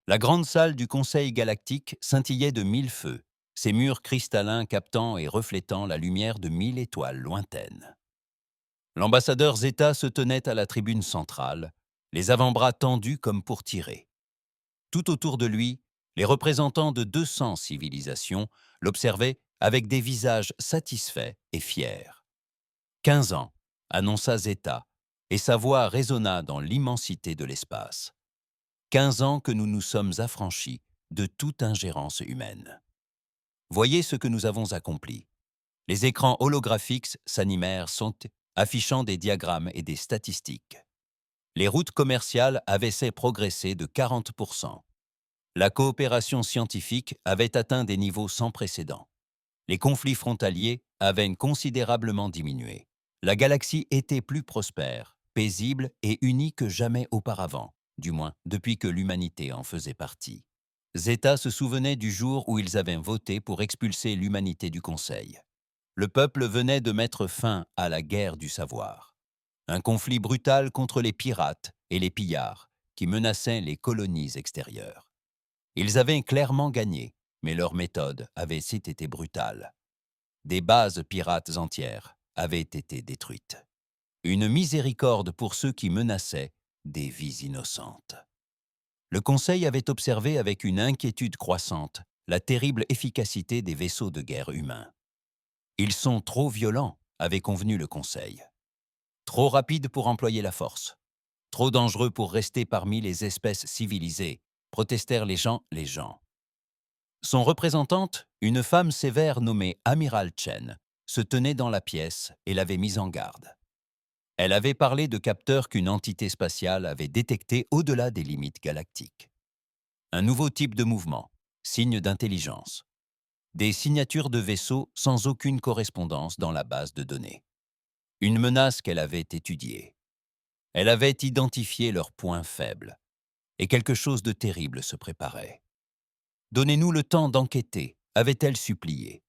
La grande salle du Conseil galactique scintillait de 1000 feux, ses murs cristallins captant et reflétant la lumière de 1000 étoiles lointaines. L'ambassadeur Zeta se tenait à la tribune centrale, les avant-bras tendus comme pour tirer. Tout autour de lui, les représentants de 200 civilisations l'observaient avec des visages satisfaits et fiers. 15 ans, annonça Zeta, et sa voix résonna dans l'immensité de l'espace. 15 ans que nous nous sommes affranchis de toute ingérence humaine. Voyez ce que nous avons accompli. Les écrans holographiques s'animèrent, affichant des diagrammes et des statistiques. Les routes commerciales avaient progressé de 40%. La coopération scientifique avait atteint des niveaux sans précédent. Les conflits frontaliers avaient considérablement diminué. La galaxie était plus prospère, paisible et unie que jamais auparavant, du moins depuis que l'humanité en faisait partie. Zeta se souvenait du jour où ils avaient voté pour expulser l'humanité du Conseil. Le peuple venait de mettre fin à la guerre du savoir. Un conflit brutal contre les pirates et les pillards qui menaçaient les colonies extérieures. Ils avaient clairement gagné, mais leur méthode avait été brutale. Des bases pirates entières avaient été détruites. Une miséricorde pour ceux qui menaçaient des vies innocentes. Le Conseil avait observé avec une inquiétude croissante la terrible efficacité des vaisseaux de guerre humains. Ils sont trop violents, avait convenu le Conseil. Trop rapides pour employer la force. Trop dangereux pour rester parmi les espèces civilisées, protestèrent les gens. Son représentante, une femme sévère nommée Amiral Chen, se tenait dans la pièce et l'avait mise en garde. Elle avait parlé de capteurs qu'une entité spatiale avait détectés au-delà des limites galactiques. Un nouveau type de mouvement, signe d'intelligence. Des signatures de vaisseaux sans aucune correspondance dans la base de données. Une menace qu'elle avait étudiée. Elle avait identifié leurs points faibles. Et quelque chose de terrible se préparait. Donnez-nous le temps d'enquêter, avait-elle supplié.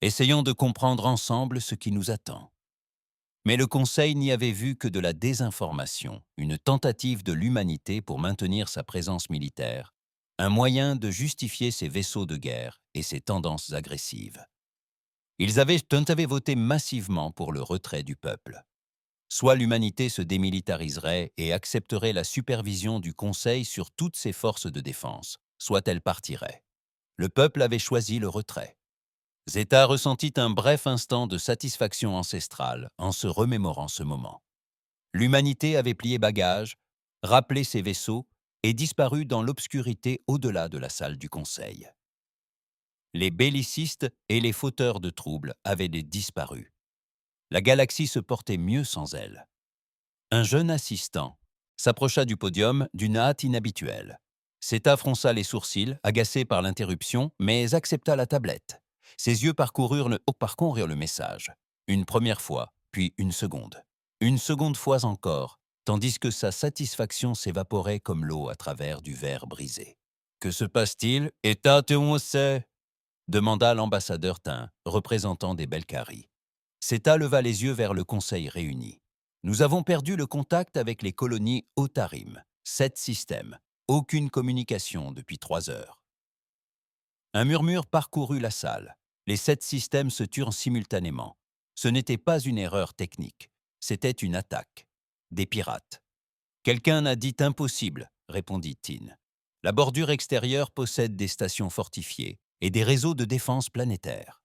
Essayons de comprendre ensemble ce qui nous attend. Mais le Conseil n'y avait vu que de la désinformation, une tentative de l'humanité pour maintenir sa présence militaire, un moyen de justifier ses vaisseaux de guerre et ses tendances agressives. Ils avaient voté massivement pour le retrait du peuple. Soit l'humanité se démilitariserait et accepterait la supervision du Conseil sur toutes ses forces de défense, soit elle partirait. Le peuple avait choisi le retrait. Zeta ressentit un bref instant de satisfaction ancestrale en se remémorant ce moment. L'humanité avait plié bagage, rappelé ses vaisseaux et disparu dans l'obscurité au-delà de la salle du Conseil. Les bellicistes et les fauteurs de troubles avaient disparu. La galaxie se portait mieux sans elle. Un jeune assistant s'approcha du podium d'une hâte inhabituelle. Zeta fronça les sourcils, agacé par l'interruption, mais accepta la tablette. Ses yeux parcoururent le message. Une première fois, puis une seconde. Une seconde fois encore, tandis que sa satisfaction s'évaporait comme l'eau à travers du verre brisé. « Que se passe-t-il, demanda l'ambassadeur Tin, représentant des Belcaris. Zeta leva les yeux vers le conseil réuni. Nous avons perdu le contact avec les colonies Otarim. 7 systèmes. Aucune communication depuis 3 heures. Un murmure parcourut la salle. Les 7 systèmes se turent simultanément. Ce n'était pas une erreur technique. C'était une attaque. Des pirates. Quelqu'un a dit impossible, répondit Tin. La bordure extérieure possède des stations fortifiées et des réseaux de défense planétaire.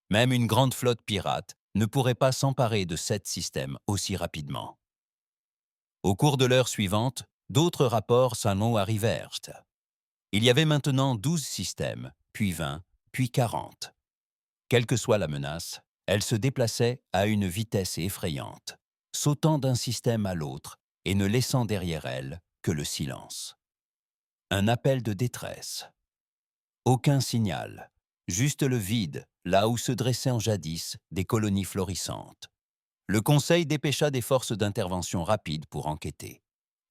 Même une grande flotte pirate ne pourrait pas s'emparer de 7 systèmes aussi rapidement. Au cours de l'heure suivante, d'autres rapports s'en arrivèrent. Il y avait maintenant 12 systèmes, puis 20, puis 40. Quelle que soit la menace, elle se déplaçait à une vitesse effrayante, sautant d'un système à l'autre et ne laissant derrière elle que le silence. Un appel de détresse. Aucun signal, juste le vide, là où se dressaient en jadis des colonies florissantes. Le Conseil dépêcha des forces d'intervention rapides pour enquêter.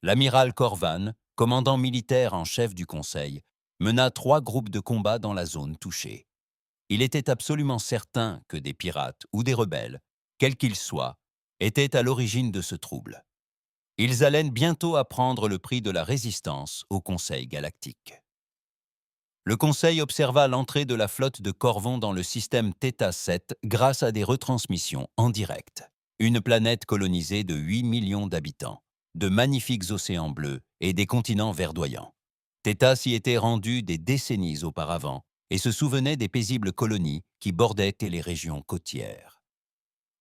L'amiral Corvan, commandant militaire en chef du Conseil, mena 3 groupes de combat dans la zone touchée. Il était absolument certain que des pirates ou des rebelles, quels qu'ils soient, étaient à l'origine de ce trouble. Ils allaient bientôt apprendre le prix de la résistance au Conseil galactique. Le Conseil observa l'entrée de la flotte de Corvon dans le système Theta 7 grâce à des retransmissions en direct. Une planète colonisée de 8 millions d'habitants, de magnifiques océans bleus et des continents verdoyants. Theta s'y était rendu des décennies auparavant et se souvenait des paisibles colonies qui bordaient les régions côtières.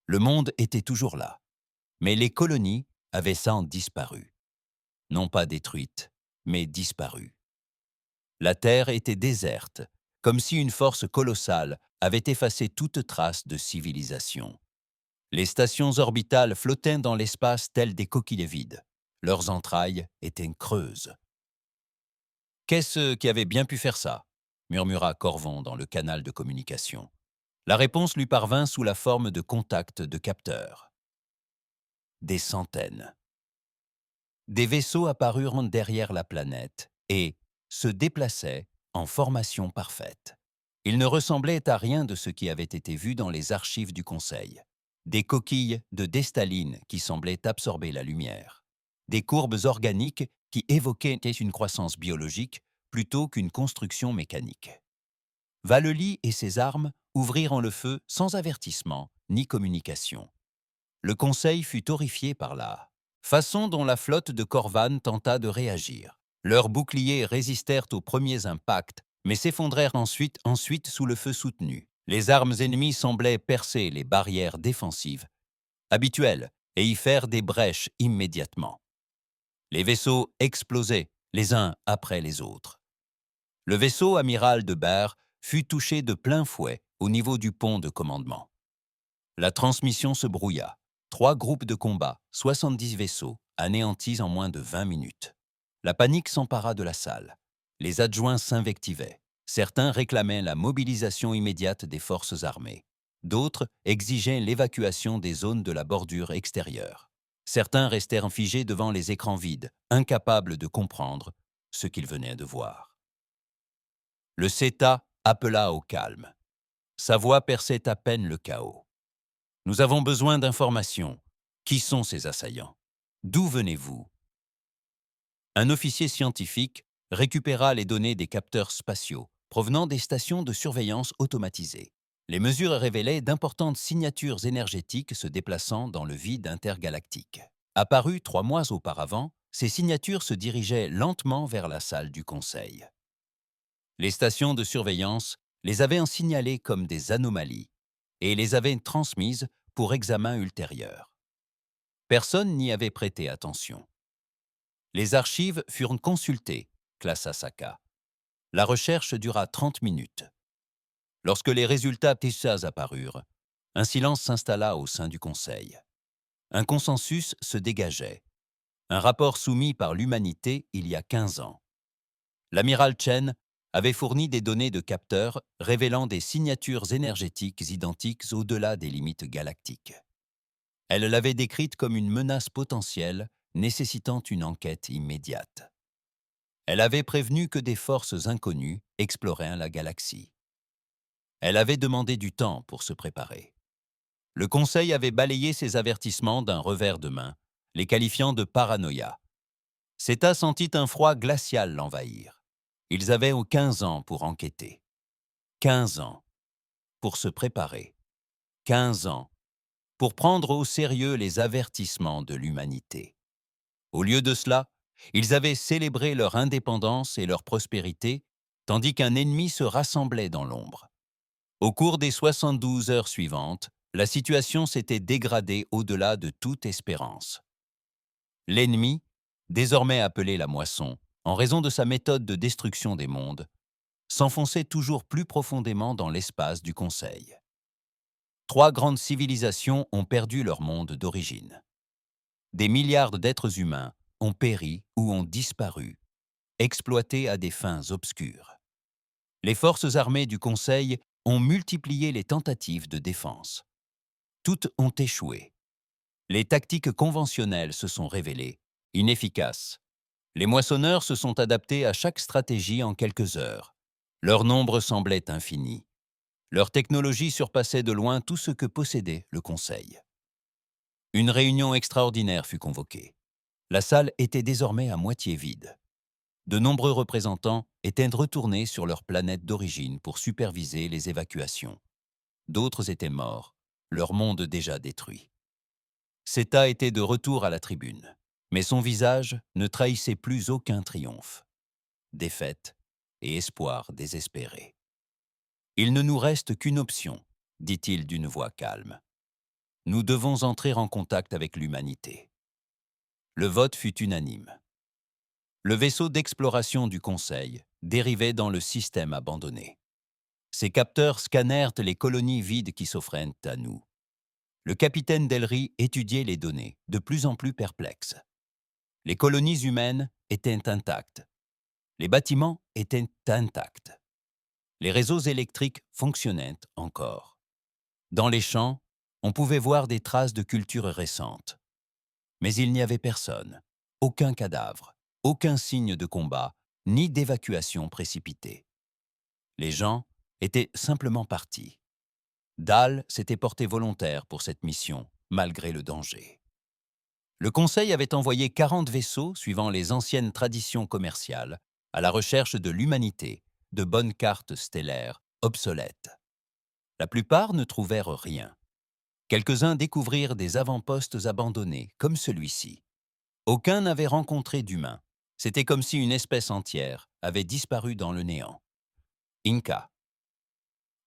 Le monde était toujours là, mais les colonies avaient sans disparu. Non pas détruites, mais disparues. La Terre était déserte, comme si une force colossale avait effacé toute trace de civilisation. Les stations orbitales flottaient dans l'espace telles des coquilles vides. Leurs entrailles étaient creuses. « Qu'est-ce qui avait bien pu faire ça ?» murmura Corvon dans le canal de communication. La réponse lui parvint sous la forme de contacts de capteurs. Des centaines. Des vaisseaux apparurent derrière la planète et se déplaçaient en formation parfaite. Ils ne ressemblaient à rien de ce qui avait été vu dans les archives du Conseil. Des coquilles de destaline qui semblaient absorber la lumière. Des courbes organiques qui évoquaient une croissance biologique plutôt qu'une construction mécanique. Valely et ses armes ouvrirent le feu sans avertissement ni communication. Le Conseil fut horrifié par la façon dont la flotte de Corvan tenta de réagir. Leurs boucliers résistèrent aux premiers impacts, mais s'effondrèrent ensuite sous le feu soutenu. Les armes ennemies semblaient percer les barrières défensives habituelles et y faire des brèches immédiatement. Les vaisseaux explosaient, les uns après les autres. Le vaisseau amiral de Baer fut touché de plein fouet au niveau du pont de commandement. La transmission se brouilla. 3 groupes de combat, 70 vaisseaux, anéantis en moins de 20 minutes. La panique s'empara de la salle. Les adjoints s'invectivaient. Certains réclamaient la mobilisation immédiate des forces armées. D'autres exigeaient l'évacuation des zones de la bordure extérieure. Certains restèrent figés devant les écrans vides, incapables de comprendre ce qu'ils venaient de voir. Le CETA appela au calme. Sa voix perçait à peine le chaos. Nous avons besoin d'informations. Qui sont ces assaillants? D'où venez-vous? Un officier scientifique récupéra les données des capteurs spatiaux provenant des stations de surveillance automatisées. Les mesures révélaient d'importantes signatures énergétiques se déplaçant dans le vide intergalactique. Apparues 3 mois auparavant, ces signatures se dirigeaient lentement vers la salle du Conseil. Les stations de surveillance les avaient signalées comme des anomalies et les avaient transmises pour examen ultérieur. Personne n'y avait prêté attention. Les archives furent consultées, classa Saka. La recherche dura 30 minutes. Lorsque les résultats TISAS apparurent, un silence s'installa au sein du Conseil. Un consensus se dégageait. Un rapport soumis par l'humanité il y a 15 ans. L'amiral Chen avait fourni des données de capteurs révélant des signatures énergétiques identiques au-delà des limites galactiques. Elle l'avait décrite comme une menace potentielle nécessitant une enquête immédiate. Elle avait prévenu que des forces inconnues exploraient la galaxie. Elle avait demandé du temps pour se préparer. Le Conseil avait balayé ces avertissements d'un revers de main, les qualifiant de paranoïa. CETA sentit un froid glacial l'envahir. Ils avaient 15 ans pour enquêter. 15 ans pour se préparer. 15 ans pour prendre au sérieux les avertissements de l'humanité. Au lieu de cela, ils avaient célébré leur indépendance et leur prospérité, tandis qu'un ennemi se rassemblait dans l'ombre. Au cours des 72 heures suivantes, la situation s'était dégradée au-delà de toute espérance. L'ennemi, désormais appelé la moisson, en raison de sa méthode de destruction des mondes, s'enfonçait toujours plus profondément dans l'espace du Conseil. 3 grandes civilisations ont perdu leur monde d'origine. Des milliards d'êtres humains ont péri ou ont disparu, exploités à des fins obscures. Les forces armées du Conseil ont multiplié les tentatives de défense. Toutes ont échoué. Les tactiques conventionnelles se sont révélées inefficaces. Les moissonneurs se sont adaptés à chaque stratégie en quelques heures. Leur nombre semblait infini. Leur technologie surpassait de loin tout ce que possédait le Conseil. Une réunion extraordinaire fut convoquée. La salle était désormais à moitié vide. De nombreux représentants étaient retournés sur leur planète d'origine pour superviser les évacuations. D'autres étaient morts, leur monde déjà détruit. Zeta était de retour à la tribune, mais son visage ne trahissait plus aucun triomphe. Défaite et espoir désespéré. « Il ne nous reste qu'une option, dit-il d'une voix calme. Nous devons entrer en contact avec l'humanité. » Le vote fut unanime. Le vaisseau d'exploration du Conseil dérivait dans le système abandonné. Ses capteurs scannèrent les colonies vides qui s'offraient à nous. Le capitaine Delry étudiait les données, de plus en plus perplexe. Les colonies humaines étaient intactes. Les bâtiments étaient intacts. Les réseaux électriques fonctionnaient encore. Dans les champs, on pouvait voir des traces de cultures récentes. Mais il n'y avait personne, aucun cadavre, aucun signe de combat, ni d'évacuation précipitée. Les gens étaient simplement partis. Dahl s'était porté volontaire pour cette mission, malgré le danger. Le Conseil avait envoyé 40 vaisseaux, suivant les anciennes traditions commerciales, à la recherche de l'humanité, de bonnes cartes stellaires, obsolètes. La plupart ne trouvèrent rien. Quelques-uns découvrirent des avant-postes abandonnés, comme celui-ci. Aucun n'avait rencontré d'humains. C'était comme si une espèce entière avait disparu dans le néant. Inca.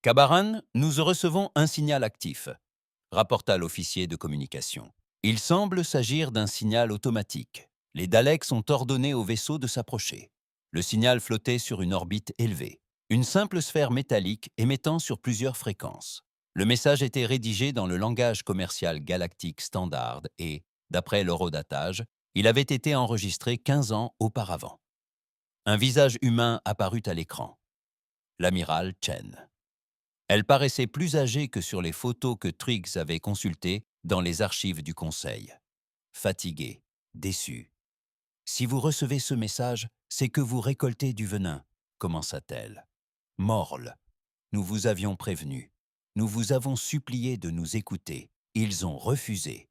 Cabaran, nous recevons un signal actif, rapporta l'officier de communication. Il semble s'agir d'un signal automatique. Les Daleks ont ordonné au vaisseau de s'approcher. Le signal flottait sur une orbite élevée, une simple sphère métallique émettant sur plusieurs fréquences. Le message était rédigé dans le langage commercial galactique standard et, d'après l'horodatage, il avait été enregistré 15 ans auparavant. Un visage humain apparut à l'écran. L'amiral Chen. Elle paraissait plus âgée que sur les photos que Triggs avait consultées dans les archives du Conseil. Fatiguée, déçue. « Si vous recevez ce message, c'est que vous récoltez du venin, » commença-t-elle. « Morle, nous vous avions prévenu. Nous vous avons supplié de nous écouter. Ils ont refusé. »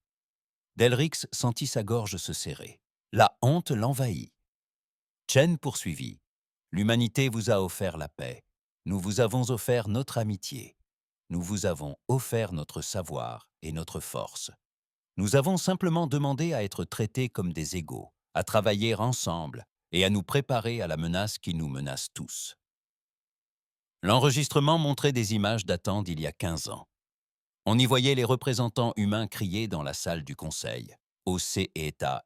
Delrix sentit sa gorge se serrer. La honte l'envahit. Chen poursuivit. « L'humanité vous a offert la paix. Nous vous avons offert notre amitié. Nous vous avons offert notre savoir et notre force. Nous avons simplement demandé à être traités comme des égaux, à travailler ensemble et à nous préparer à la menace qui nous menace tous. » L'enregistrement montrait des images datant d'il y a 15 ans. On y voyait les représentants humains crier dans la salle du Conseil, au CETAE,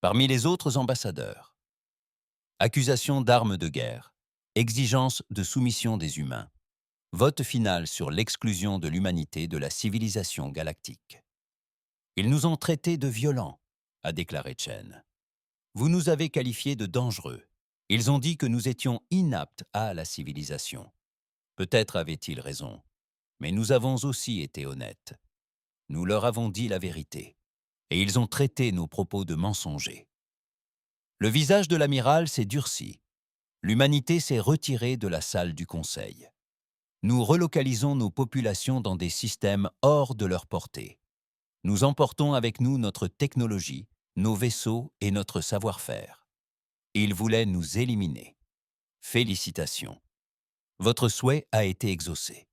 parmi les autres ambassadeurs. Accusation d'armes de guerre, exigence de soumission des humains, vote final sur l'exclusion de l'humanité de la civilisation galactique. « Ils nous ont traités de violents, » a déclaré Chen. « Vous nous avez qualifiés de dangereux. Ils ont dit que nous étions inaptes à la civilisation. Peut-être avaient-ils raison, mais nous avons aussi été honnêtes. Nous leur avons dit la vérité, et ils ont traité nos propos de mensongers. » Le visage de l'amiral s'est durci. L'humanité s'est retirée de la salle du Conseil. Nous relocalisons nos populations dans des systèmes hors de leur portée. Nous emportons avec nous notre technologie, nos vaisseaux et notre savoir-faire. Ils voulaient nous éliminer. Félicitations. Votre souhait a été exaucé.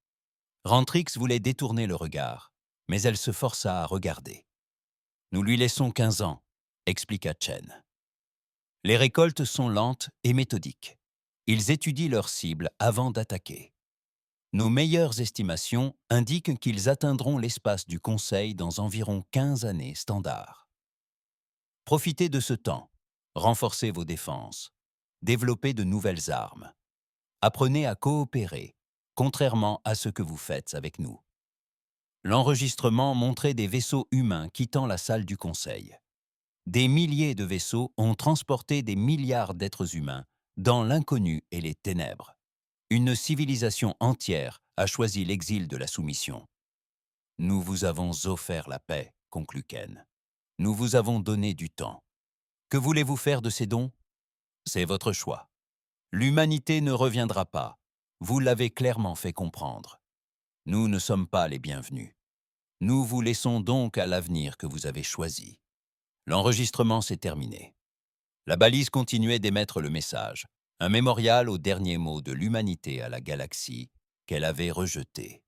Rentrix voulait détourner le regard, mais elle se força à regarder. Nous lui laissons 15 ans, expliqua Chen. Les récoltes sont lentes et méthodiques. Ils étudient leurs cibles avant d'attaquer. Nos meilleures estimations indiquent qu'ils atteindront l'espace du Conseil dans environ 15 années standard. Profitez de ce temps, renforcez vos défenses, développez de nouvelles armes. Apprenez à coopérer, contrairement à ce que vous faites avec nous. L'enregistrement montrait des vaisseaux humains quittant la salle du Conseil. Des milliers de vaisseaux ont transporté des milliards d'êtres humains dans l'inconnu et les ténèbres. Une civilisation entière a choisi l'exil de la soumission. « Nous vous avons offert la paix, » conclut Ken. « Nous vous avons donné du temps. Que voulez-vous faire de ces dons? C'est votre choix. L'humanité ne reviendra pas. Vous l'avez clairement fait comprendre. Nous ne sommes pas les bienvenus. Nous vous laissons donc à l'avenir que vous avez choisi. » L'enregistrement s'est terminé. La balise continuait d'émettre le message, un mémorial aux derniers mots de l'humanité à la galaxie qu'elle avait rejeté.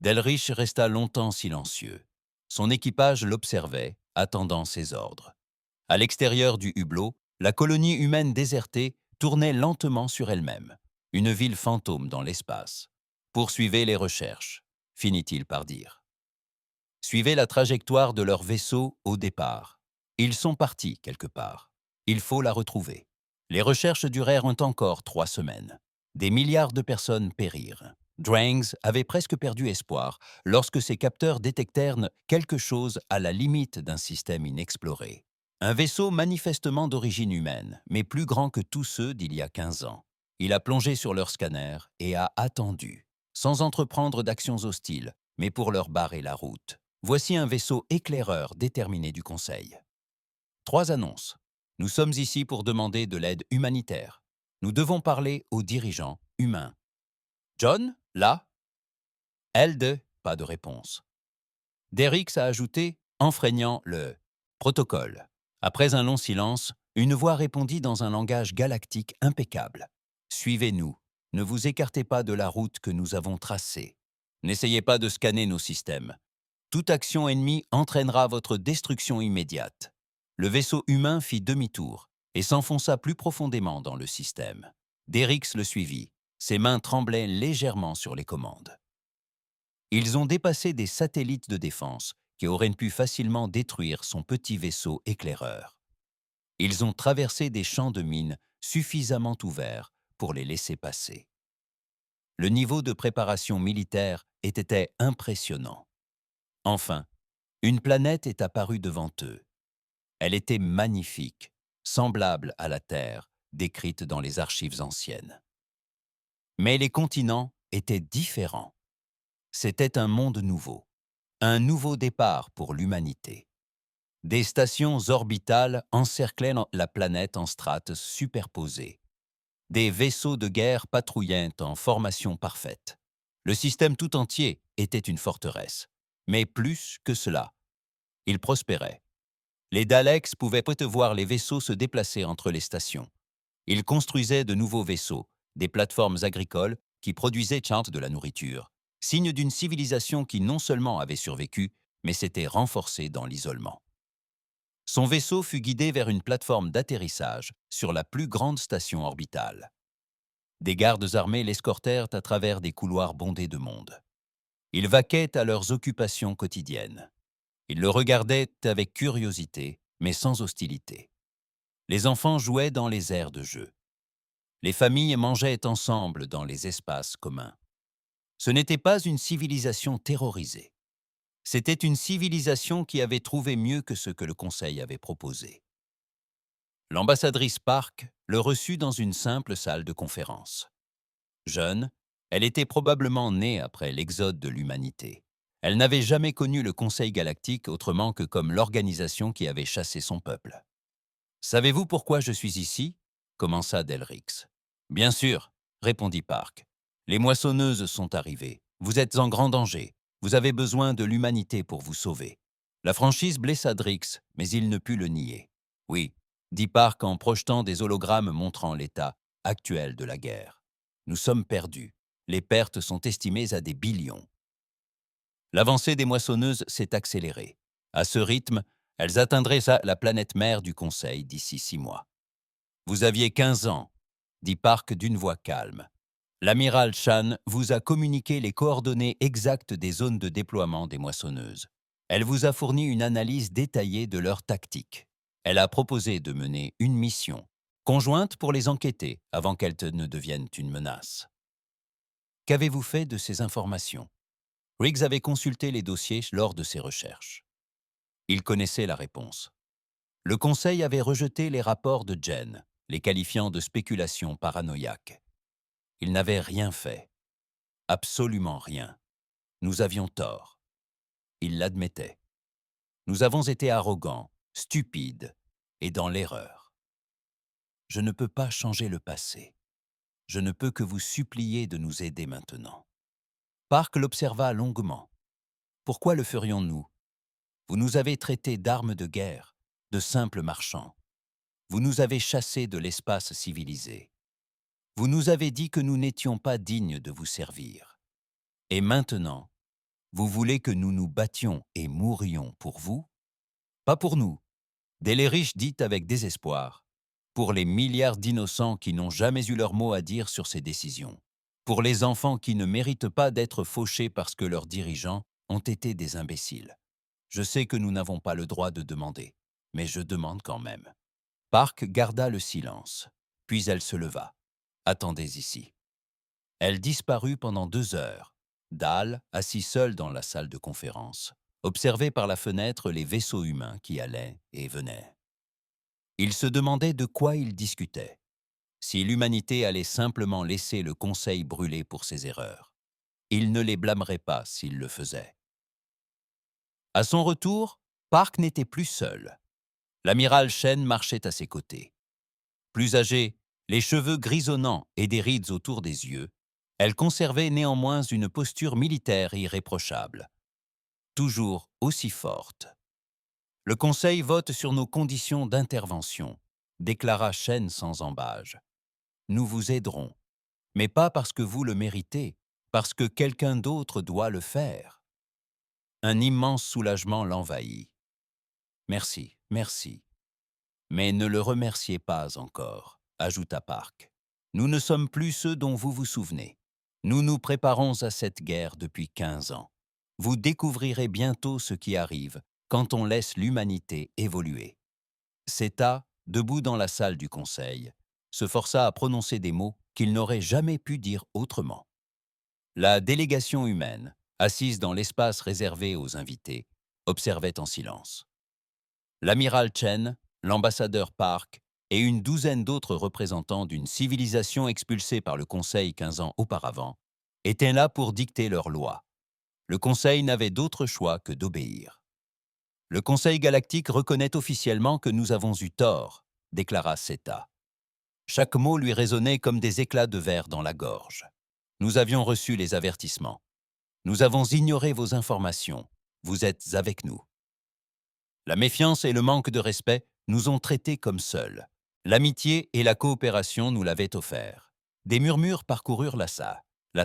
Delrich resta longtemps silencieux. Son équipage l'observait, attendant ses ordres. À l'extérieur du hublot, la colonie humaine désertée tournait lentement sur elle-même, une ville fantôme dans l'espace. Poursuivez les recherches, finit-il par dire. Suivez la trajectoire de leur vaisseau au départ. Ils sont partis quelque part. Il faut la retrouver. Les recherches durèrent encore 3 semaines. Des milliards de personnes périrent. Drangs avait presque perdu espoir lorsque ses capteurs détectèrent quelque chose à la limite d'un système inexploré. Un vaisseau manifestement d'origine humaine, mais plus grand que tous ceux d'il y a 15 ans. Il a plongé sur leur scanner et a attendu, sans entreprendre d'actions hostiles, mais pour leur barrer la route. Voici un vaisseau éclaireur déterminé du Conseil. 3 annonces. Nous sommes ici pour demander de l'aide humanitaire. Nous devons parler aux dirigeants humains. John, là? Elde, pas de réponse. Derricks a ajouté, enfreignant le protocole. Après un long silence, une voix répondit dans un langage galactique impeccable. Suivez-nous. Ne vous écartez pas de la route que nous avons tracée. N'essayez pas de scanner nos systèmes. Toute action ennemie entraînera votre destruction immédiate. Le vaisseau humain fit demi-tour et s'enfonça plus profondément dans le système. Derricks le suivit. Ses mains tremblaient légèrement sur les commandes. Ils ont dépassé des satellites de défense qui auraient pu facilement détruire son petit vaisseau éclaireur. Ils ont traversé des champs de mines suffisamment ouverts pour les laisser passer. Le niveau de préparation militaire était impressionnant. Enfin, une planète est apparue devant eux. Elle était magnifique, semblable à la Terre, décrite dans les archives anciennes. Mais les continents étaient différents. C'était un monde nouveau, un nouveau départ pour l'humanité. Des stations orbitales encerclaient la planète en strates superposées. Des vaisseaux de guerre patrouillaient en formation parfaite. Le système tout entier était une forteresse. Mais plus que cela, il prospérait. Les Daleks pouvaient voir les vaisseaux se déplacer entre les stations. Ils construisaient de nouveaux vaisseaux, des plateformes agricoles qui produisaient de la nourriture, signe d'une civilisation qui non seulement avait survécu, mais s'était renforcée dans l'isolement. Son vaisseau fut guidé vers une plateforme d'atterrissage sur la plus grande station orbitale. Des gardes armés l'escortèrent à travers des couloirs bondés de monde. Ils vaquaient à leurs occupations quotidiennes. Ils le regardaient avec curiosité, mais sans hostilité. Les enfants jouaient dans les aires de jeu. Les familles mangeaient ensemble dans les espaces communs. Ce n'était pas une civilisation terrorisée. C'était une civilisation qui avait trouvé mieux que ce que le Conseil avait proposé. L'ambassadrice Park le reçut dans une simple salle de conférence. Jeune, elle était probablement née après l'exode de l'humanité. Elle n'avait jamais connu le Conseil galactique autrement que comme l'organisation qui avait chassé son peuple. « Savez-vous pourquoi je suis ici » commença Delrix. « Bien sûr, » répondit Park. « Les moissonneuses sont arrivées. Vous êtes en grand danger. Vous avez besoin de l'humanité pour vous sauver. » La franchise blessa Drix, mais il ne put le nier. « Oui, » dit Park en projetant des hologrammes montrant l'état actuel de la guerre. « Nous sommes perdus. Les pertes sont estimées à des billions. » L'avancée des moissonneuses s'est accélérée. À ce rythme, elles atteindraient la planète mère du Conseil d'ici 6 mois. « Vous aviez 15 ans, » dit Park d'une voix calme. « L'amiral Chan vous a communiqué les coordonnées exactes des zones de déploiement des moissonneuses. Elle vous a fourni une analyse détaillée de leur tactique. Elle a proposé de mener une mission conjointe pour les enquêter avant qu'elles ne deviennent une menace. » Qu'avez-vous fait de ces informations ? Riggs avait consulté les dossiers lors de ses recherches. Il connaissait la réponse. Le Conseil avait rejeté les rapports de Jen, les qualifiant de spéculation paranoïaque. Il n'avait rien fait. Absolument rien. Nous avions tort. Il l'admettait. Nous avons été arrogants, stupides et dans l'erreur. Je ne peux pas changer le passé. Je ne peux que vous supplier de nous aider maintenant. Park l'observa longuement. Pourquoi le ferions-nous ? Vous nous avez traités d'armes de guerre, de simples marchands. Vous nous avez chassés de l'espace civilisé. Vous nous avez dit que nous n'étions pas dignes de vous servir. Et maintenant, vous voulez que nous nous battions et mourions pour vous? Pas pour nous, dès les riches dites avec désespoir, pour les milliards d'innocents qui n'ont jamais eu leur mot à dire sur ces décisions, pour les enfants qui ne méritent pas d'être fauchés parce que leurs dirigeants ont été des imbéciles. Je sais que nous n'avons pas le droit de demander, mais je demande quand même. Park garda le silence, puis elle se leva. Attendez ici. Elle disparut pendant 2 heures. Dahl, assis seul dans la salle de conférence, observait par la fenêtre les vaisseaux humains qui allaient et venaient. Il se demandait de quoi ils discutaient. Si l'humanité allait simplement laisser le Conseil brûler pour ses erreurs. Il ne les blâmerait pas s'il le faisait. À son retour, Park n'était plus seul. L'amiral Chen marchait à ses côtés. Plus âgée, les cheveux grisonnants et des rides autour des yeux, elle conservait néanmoins une posture militaire irréprochable. Toujours aussi forte. Le Conseil vote sur nos conditions d'intervention, déclara Chen sans ambages. Nous vous aiderons, mais pas parce que vous le méritez, parce que quelqu'un d'autre doit le faire. Un immense soulagement l'envahit. Merci, merci. Mais ne le remerciez pas encore, ajouta Park. Nous ne sommes plus ceux dont vous vous souvenez. Nous nous préparons à cette guerre depuis 15 ans. Vous découvrirez bientôt ce qui arrive quand on laisse l'humanité évoluer. Seta, debout dans la salle du Conseil, se força à prononcer des mots qu'il n'aurait jamais pu dire autrement. La délégation humaine, assise dans l'espace réservé aux invités, observait en silence. L'amiral Chen, l'ambassadeur Park et une douzaine d'autres représentants d'une civilisation expulsée par le Conseil 15 ans auparavant étaient là pour dicter leurs lois. Le Conseil n'avait d'autre choix que d'obéir. Le Conseil galactique reconnaît officiellement que nous avons eu tort, déclara Seta. Chaque mot lui résonnait comme des éclats de verre dans la gorge. Nous avions reçu les avertissements. Nous avons ignoré vos informations. Vous êtes avec nous. La méfiance et le manque de respect nous ont traités comme seuls. L'amitié et la coopération nous l'avaient offert. Des murmures parcoururent la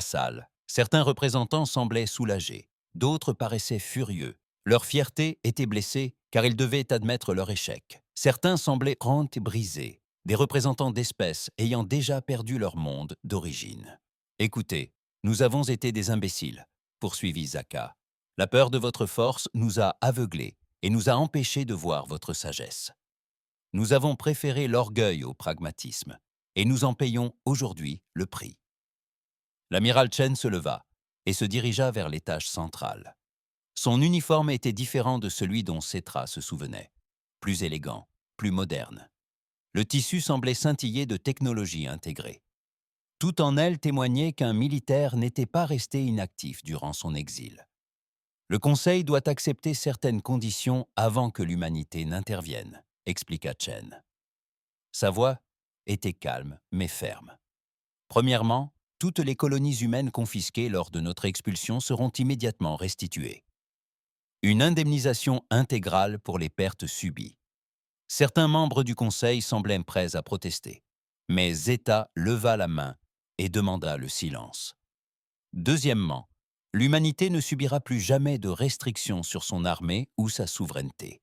salle. Certains représentants semblaient soulagés. D'autres paraissaient furieux. Leur fierté était blessée car ils devaient admettre leur échec. Certains semblaient rentes et brisés. Des représentants d'espèces ayant déjà perdu leur monde d'origine. Écoutez, nous avons été des imbéciles, poursuivit Zaka. La peur de votre force nous a aveuglés et nous a empêchés de voir votre sagesse. Nous avons préféré l'orgueil au pragmatisme, et nous en payons aujourd'hui le prix. L'amiral Chen se leva et se dirigea vers l'étage central. Son uniforme était différent de celui dont Cetra se souvenait, plus élégant, plus moderne. Le tissu semblait scintiller de technologie intégrée. Tout en elle témoignait qu'un militaire n'était pas resté inactif durant son exil. Le Conseil doit accepter certaines conditions avant que l'humanité n'intervienne, expliqua Chen. Sa voix était calme mais ferme. Premièrement, toutes les colonies humaines confisquées lors de notre expulsion seront immédiatement restituées. Une indemnisation intégrale pour les pertes subies. Certains membres du Conseil semblaient prêts à protester, mais Zeta leva la main et demanda le silence. Deuxièmement, l'humanité ne subira plus jamais de restrictions sur son armée ou sa souveraineté.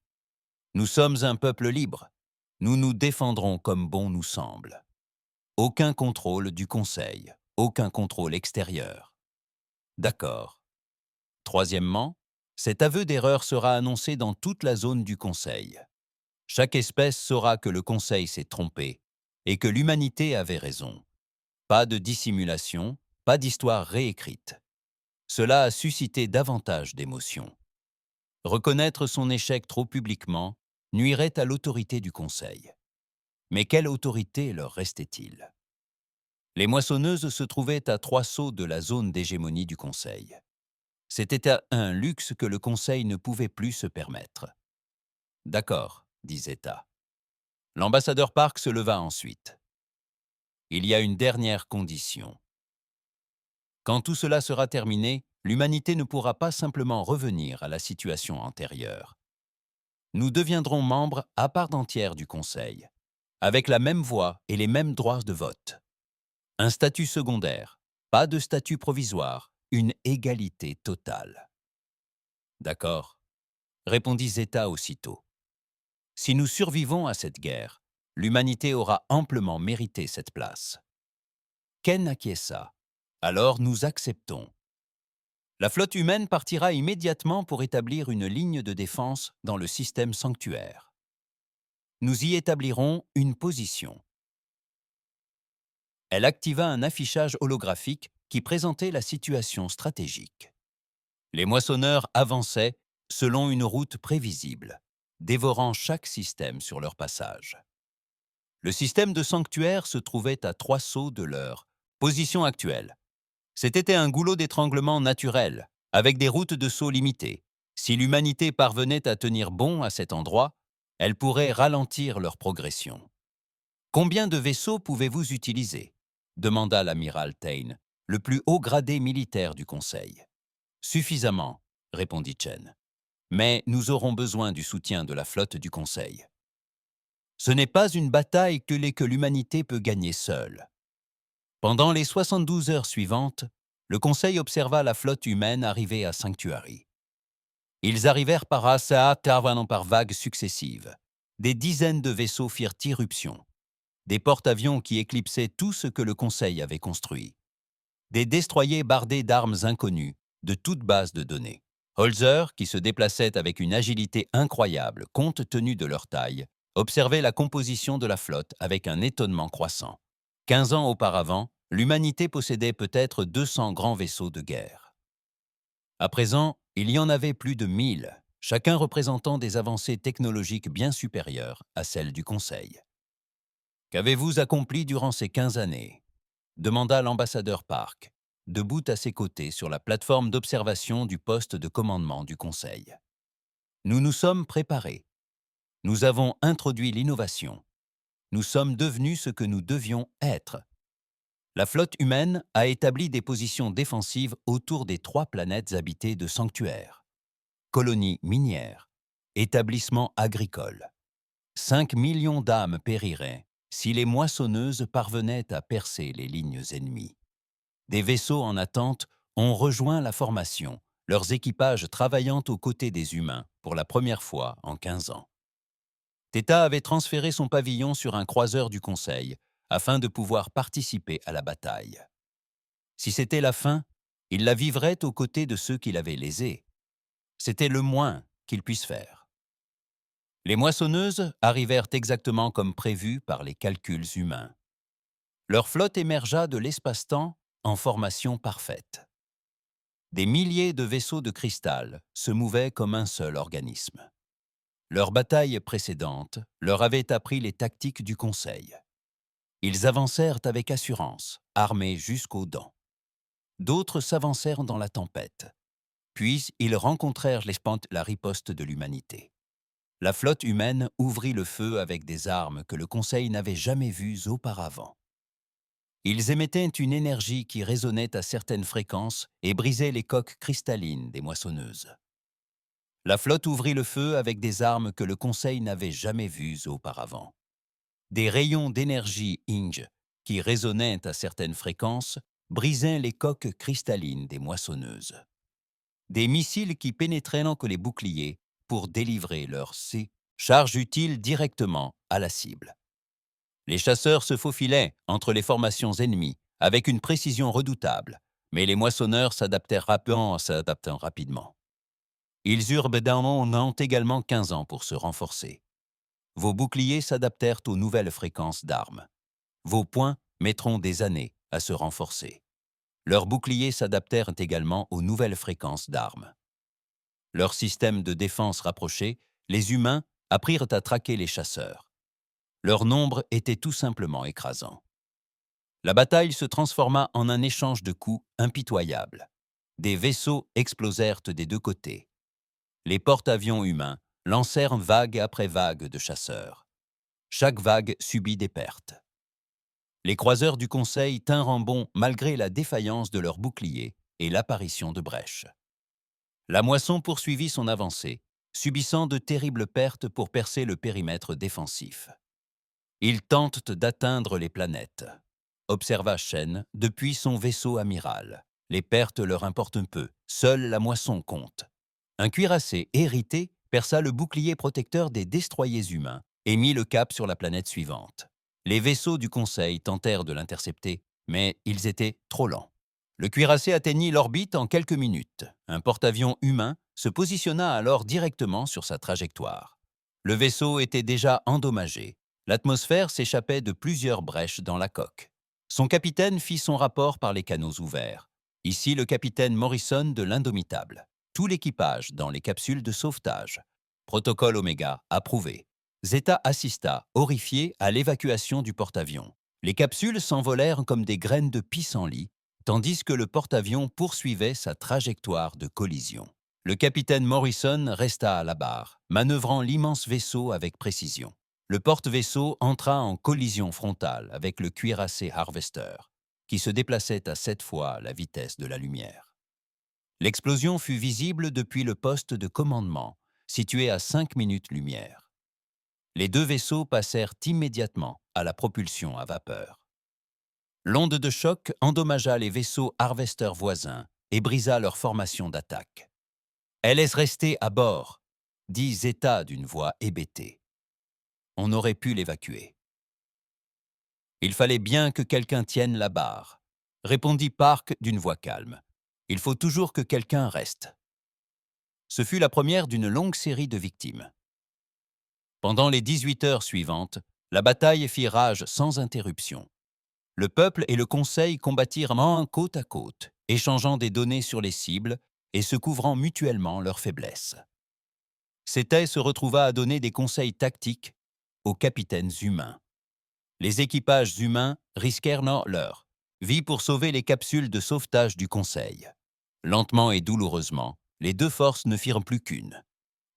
Nous sommes un peuple libre. Nous nous défendrons comme bon nous semble. Aucun contrôle du Conseil, aucun contrôle extérieur. D'accord. Troisièmement, cet aveu d'erreur sera annoncé dans toute la zone du Conseil. Chaque espèce saura que le Conseil s'est trompé et que l'humanité avait raison. Pas de dissimulation, pas d'histoire réécrite. Cela a suscité davantage d'émotions. Reconnaître son échec trop publiquement nuirait à l'autorité du Conseil. Mais quelle autorité leur restait-il? Les moissonneuses se trouvaient à 3 sauts de la zone d'hégémonie du Conseil. C'était un luxe que le Conseil ne pouvait plus se permettre. « D'accord », dit Zeta. L'ambassadeur Park se leva ensuite. « Il y a une dernière condition. Quand tout cela sera terminé, l'humanité ne pourra pas simplement revenir à la situation antérieure. Nous deviendrons membres à part entière du Conseil. avec la même voix et les mêmes droits de vote. Un statut secondaire, pas de statut provisoire, une égalité totale. D'accord, répondit Zeta aussitôt. Si nous survivons à cette guerre, l'humanité aura amplement mérité cette place. Ken acquiesça. Alors nous acceptons. La flotte humaine partira immédiatement pour établir une ligne de défense dans le système sanctuaire. Nous y établirons une position. Elle activa un affichage holographique qui présentait la situation stratégique. Les moissonneurs avançaient selon une route prévisible, dévorant chaque système sur leur passage. Le système de sanctuaire se trouvait à 3 sauts de leur position actuelle. C'était un goulot d'étranglement naturel, avec des routes de saut limitées. Si l'humanité parvenait à tenir bon à cet endroit, elle pourrait ralentir leur progression. « Combien de vaisseaux pouvez-vous utiliser ?» demanda l'amiral Tain, le plus haut gradé militaire du Conseil. « Suffisamment, » répondit Chen. « Mais nous aurons besoin du soutien de la flotte du Conseil. » Ce n'est pas une bataille que l'humanité peut gagner seule. Pendant les 72 heures suivantes, le Conseil observa la flotte humaine arriver à Sanctuary. Ils arrivèrent par intervenant par vagues successives. Des dizaines de vaisseaux firent irruption. Des porte-avions qui éclipsaient tout ce que le Conseil avait construit. Des destroyers bardés d'armes inconnues, de toute base de données. Holzer, qui se déplaçait avec une agilité incroyable compte tenu de leur taille, observait la composition de la flotte avec un étonnement croissant. 15 ans auparavant, l'humanité possédait peut-être 200 grands vaisseaux de guerre. À présent, il y en avait plus de 1000, chacun représentant des avancées technologiques bien supérieures à celles du Conseil. « Qu'avez-vous accompli durant ces 15 années ?» demanda l'ambassadeur Park, debout à ses côtés sur la plateforme d'observation du poste de commandement du Conseil. « Nous nous sommes préparés. Nous avons introduit l'innovation. Nous sommes devenus ce que nous devions être. La flotte humaine a établi des positions défensives autour des 3 planètes habitées de sanctuaires. Colonies minières, établissements agricoles. 5 millions d'âmes périraient si les moissonneuses parvenaient à percer les lignes ennemies. Des vaisseaux en attente ont rejoint la formation, leurs équipages travaillant aux côtés des humains pour la première fois en 15 ans. Theta avait transféré son pavillon sur un croiseur du Conseil afin de pouvoir participer à la bataille. Si c'était la fin, il la vivrait aux côtés de ceux qui l'avaient lésé. C'était le moins qu'il puisse faire. Les moissonneuses arrivèrent exactement comme prévu par les calculs humains. Leur flotte émergea de l'espace-temps en formation parfaite. Des milliers de vaisseaux de cristal se mouvaient comme un seul organisme. Leur bataille précédente leur avait appris les tactiques du Conseil. Ils avancèrent avec assurance, armés jusqu'aux dents. D'autres s'avancèrent dans la tempête. Puis ils rencontrèrent la riposte de l'humanité. La flotte humaine ouvrit le feu avec des armes que le Conseil n'avait jamais vues auparavant. Ils émettaient une énergie qui résonnait à certaines fréquences et brisait les coques cristallines des moissonneuses. La flotte ouvrit le feu avec des armes que le Conseil n'avait jamais vues auparavant. Des rayons d'énergie Inge, qui résonnaient à certaines fréquences, brisaient les coques cristallines des moissonneuses. Des missiles qui pénétraient que les boucliers pour délivrer leur charge utile directement à la cible. Les chasseurs se faufilaient entre les formations ennemies avec une précision redoutable, mais les moissonneurs s'adaptèrent rapidement. Ils eurent également 15 ans pour se renforcer. Vos boucliers s'adaptèrent aux nouvelles fréquences d'armes. Vos poings mettront des années à se renforcer. Leurs boucliers s'adaptèrent également aux nouvelles fréquences d'armes. Leur système de défense rapproché, les humains apprirent à traquer les chasseurs. Leur nombre était tout simplement écrasant. La bataille se transforma en un échange de coups impitoyable. Des vaisseaux explosèrent des 2 côtés. Les porte-avions humains lancèrent vague après vague de chasseurs. Chaque vague subit des pertes. Les croiseurs du Conseil tinrent bon malgré la défaillance de leurs boucliers et l'apparition de brèches. La moisson poursuivit son avancée, subissant de terribles pertes pour percer le périmètre défensif. Ils tentent d'atteindre les planètes. Observa Shen depuis son vaisseau amiral. Les pertes leur importent peu, seule la moisson compte. Un cuirassé hérité perça le bouclier protecteur des destroyers humains et mit le cap sur la planète suivante. Les vaisseaux du Conseil tentèrent de l'intercepter, mais ils étaient trop lents. Le cuirassé atteignit l'orbite en quelques minutes. Un porte-avions humain se positionna alors directement sur sa trajectoire. Le vaisseau était déjà endommagé. L'atmosphère s'échappait de plusieurs brèches dans la coque. Son capitaine fit son rapport par les canaux ouverts. Ici le capitaine Morrison de l'Indomitable. Tout l'équipage dans les capsules de sauvetage. Protocole Oméga approuvé. Zeta assista, horrifié, à l'évacuation du porte-avions. Les capsules s'envolèrent comme des graines de pissenlit, tandis que le porte-avions poursuivait sa trajectoire de collision. Le capitaine Morrison resta à la barre, manœuvrant l'immense vaisseau avec précision. Le porte-vaisseau entra en collision frontale avec le cuirassé Harvester, qui se déplaçait à 7 fois la vitesse de la lumière. L'explosion fut visible depuis le poste de commandement, situé à 5 minutes-lumière. Les deux vaisseaux passèrent immédiatement à la propulsion à vapeur. L'onde de choc endommagea les vaisseaux Harvester voisins et brisa leur formation d'attaque. « Elle est restée à bord », dit Zeta d'une voix hébétée. On aurait pu l'évacuer. « Il fallait bien que quelqu'un tienne la barre », répondit Park d'une voix calme. « Il faut toujours que quelqu'un reste. » Ce fut la première d'une longue série de victimes. Pendant les 18 heures suivantes, la bataille fit rage sans interruption. Le peuple et le conseil combattirent côte à côte, échangeant des données sur les cibles et se couvrant mutuellement leurs faiblesses. C'était se retrouva à donner des conseils tactiques aux capitaines humains. Les équipages humains risquèrent leur vie pour sauver les capsules de sauvetage du Conseil. Lentement et douloureusement, les deux forces ne firent plus qu'une.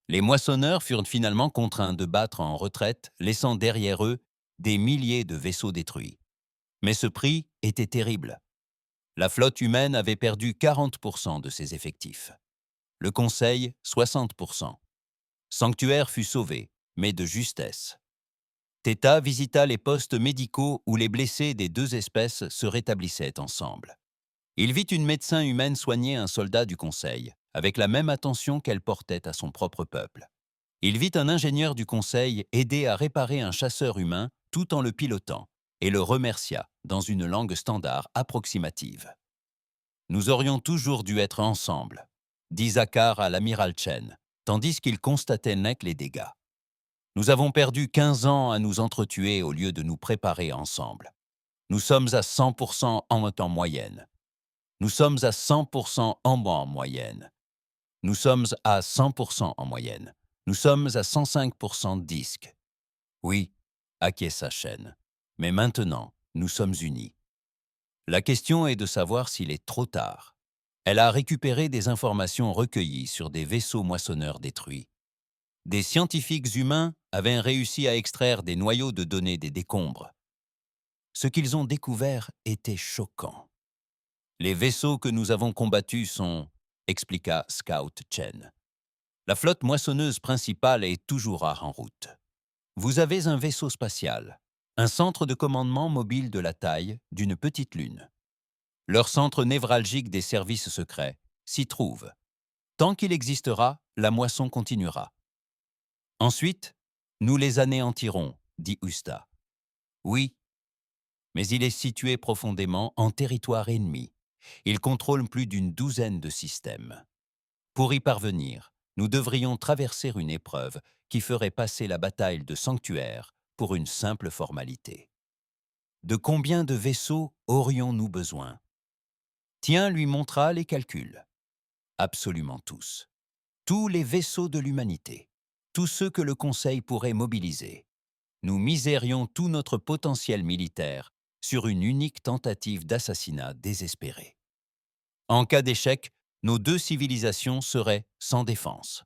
Les moissonneurs furent finalement contraints de battre en retraite, laissant derrière eux des milliers de vaisseaux détruits. Mais ce prix était terrible. La flotte humaine avait perdu 40% de ses effectifs. Le Conseil, 60%. Sanctuaire fut sauvé, mais de justesse. Theta visita les postes médicaux où les blessés des deux espèces se rétablissaient ensemble. Il vit une médecin humaine soigner un soldat du Conseil, avec la même attention qu'elle portait à son propre peuple. Il vit un ingénieur du Conseil aider à réparer un chasseur humain tout en le pilotant, et le remercia dans une langue standard approximative. « Nous aurions toujours dû être ensemble », dit Zakar à l'amiral Chen, tandis qu'il constatait net les dégâts. « Nous avons perdu 15 ans à nous entretuer au lieu de nous préparer ensemble. Nous sommes à 100% en temps moyenne. Nous sommes à 100% en moyenne. Nous sommes à 100% en moyenne. Nous sommes à 105% de disques. » Oui, acquiesça Chen. Mais maintenant, nous sommes unis. La question est de savoir s'il est trop tard. Elle a récupéré des informations recueillies sur des vaisseaux moissonneurs détruits. Des scientifiques humains avaient réussi à extraire des noyaux de données des décombres. Ce qu'ils ont découvert était choquant. Les vaisseaux que nous avons combattus sont, expliqua Scout Chen. La flotte moissonneuse principale est toujours en route. Vous avez un vaisseau spatial, un centre de commandement mobile de la taille d'une petite lune. Leur centre névralgique des services secrets s'y trouve. Tant qu'il existera, la moisson continuera. Ensuite, nous les anéantirons, dit Usta. Oui, mais il est situé profondément en territoire ennemi. Il contrôle plus d'une douzaine de systèmes. Pour y parvenir, nous devrions traverser une épreuve qui ferait passer la bataille de Sanctuaire pour une simple formalité. De combien de vaisseaux aurions-nous besoin? Tien lui montra les calculs. Absolument tous. Tous les vaisseaux de l'humanité. Tous ceux que le Conseil pourrait mobiliser. Nous misérions tout notre potentiel militaire sur une unique tentative d'assassinat désespérée. En cas d'échec, nos deux civilisations seraient sans défense.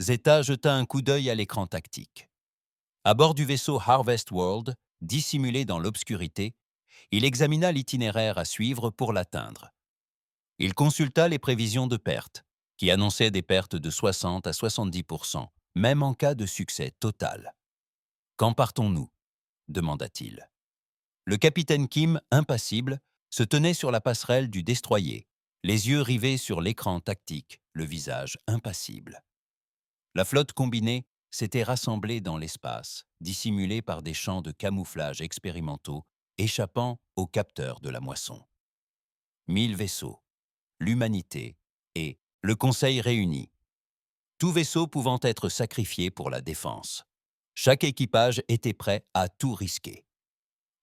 Zeta jeta un coup d'œil à l'écran tactique. À bord du vaisseau Harvest World, dissimulé dans l'obscurité, il examina l'itinéraire à suivre pour l'atteindre. Il consulta les prévisions de pertes, qui annonçaient des pertes de 60 à 70%, même en cas de succès total. Quand partons-nous? demanda-t-il. Le capitaine Kim, impassible, se tenait sur la passerelle du destroyer, les yeux rivés sur l'écran tactique, le visage impassible. La flotte combinée s'était rassemblée dans l'espace, dissimulée par des champs de camouflage expérimentaux, échappant aux capteurs de la moisson. 1000 vaisseaux, l'humanité et le Conseil réuni. Tout vaisseau pouvant être sacrifié pour la défense. Chaque équipage était prêt à tout risquer.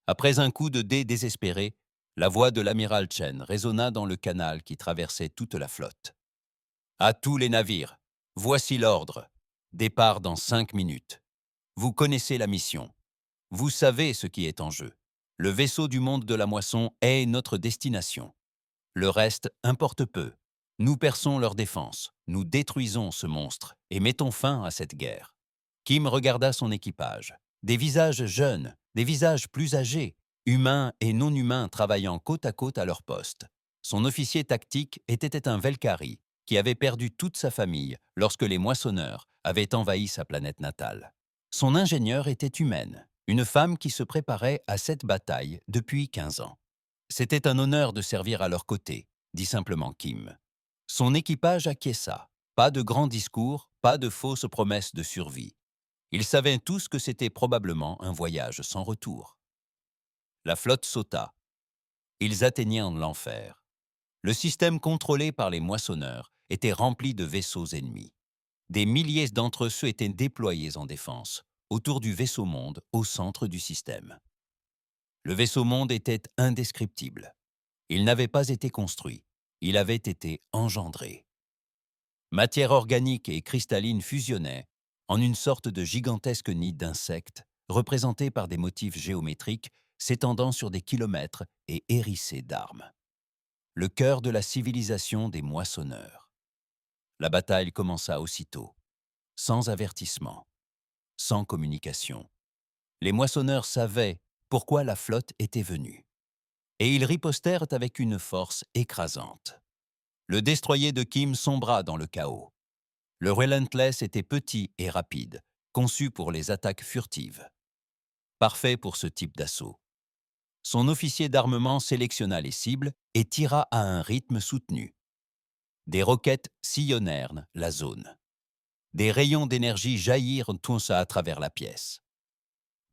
Après un coup de dé désespéré, la voix de l'amiral Chen résonna dans le canal qui traversait toute la flotte. À tous les navires, voici l'ordre. Départ dans 5 minutes. Vous connaissez la mission. Vous savez ce qui est en jeu. Le vaisseau du monde de la moisson est notre destination. Le reste importe peu. Nous perçons leur défense, nous détruisons ce monstre et mettons fin à cette guerre. Kim regarda son équipage. Des visages jeunes, des visages plus âgés, humains et non humains travaillant côte à côte à leur poste. Son officier tactique était un Velkhari, qui avait perdu toute sa famille lorsque les moissonneurs avaient envahi sa planète natale. Son ingénieur était humaine, une femme qui se préparait à cette bataille depuis 15 ans. C'était un honneur de servir à leur côté, dit simplement Kim. Son équipage acquiesça. Pas de grands discours, pas de fausses promesses de survie. Ils savaient tous que c'était probablement un voyage sans retour. La flotte sauta. Ils atteignirent l'enfer. Le système contrôlé par les moissonneurs était rempli de vaisseaux ennemis. Des milliers d'entre eux étaient déployés en défense, autour du vaisseau-monde au centre du système. Le vaisseau-monde était indescriptible. Il n'avait pas été construit, il avait été engendré. Matière organique et cristalline fusionnaient en une sorte de gigantesque nid d'insectes, représenté par des motifs géométriques s'étendant sur des kilomètres et hérissés d'armes. Le cœur de la civilisation des moissonneurs. La bataille commença aussitôt, sans avertissement, sans communication. Les moissonneurs savaient pourquoi la flotte était venue. Et ils ripostèrent avec une force écrasante. Le destroyer de Kim sombra dans le chaos. Le Relentless était petit et rapide, conçu pour les attaques furtives. Parfait pour ce type d'assaut. Son officier d'armement sélectionna les cibles et tira à un rythme soutenu. Des roquettes sillonnèrent la zone. Des rayons d'énergie jaillirent tous à travers la pièce.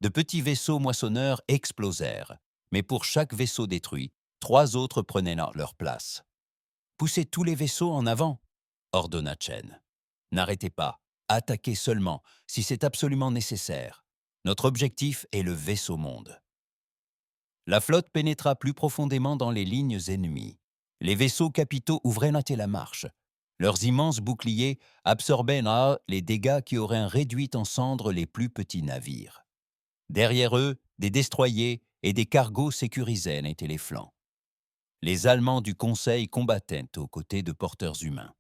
De petits vaisseaux moissonneurs explosèrent, mais pour chaque vaisseau détruit, 3 autres prenaient leur place. « Poussez tous les vaisseaux en avant !» ordonna Chen. « N'arrêtez pas, attaquez seulement si c'est absolument nécessaire. Notre objectif est le vaisseau-monde. » La flotte pénétra plus profondément dans les lignes ennemies. Les vaisseaux capitaux ouvraient la marche. Leurs immenses boucliers absorbaient les dégâts qui auraient réduit en cendres les plus petits navires. Derrière eux, des destroyers et des cargos sécurisaient les flancs. Les Allemands du Conseil combattaient aux côtés de porteurs humains.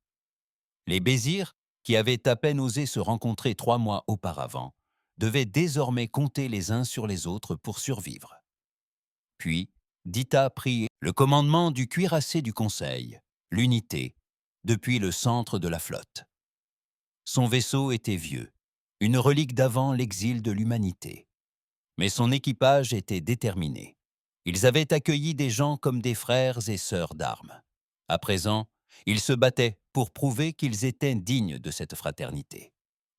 Les Bézirs, qui avaient à peine osé se rencontrer 3 mois auparavant, devaient désormais compter les uns sur les autres pour survivre. Puis, Dita prit le commandement du cuirassé du Conseil, l'unité, depuis le centre de la flotte. Son vaisseau était vieux, une relique d'avant l'exil de l'humanité. Mais son équipage était déterminé. Ils avaient accueilli des gens comme des frères et sœurs d'armes. À présent, ils se battaient pour prouver qu'ils étaient dignes de cette fraternité.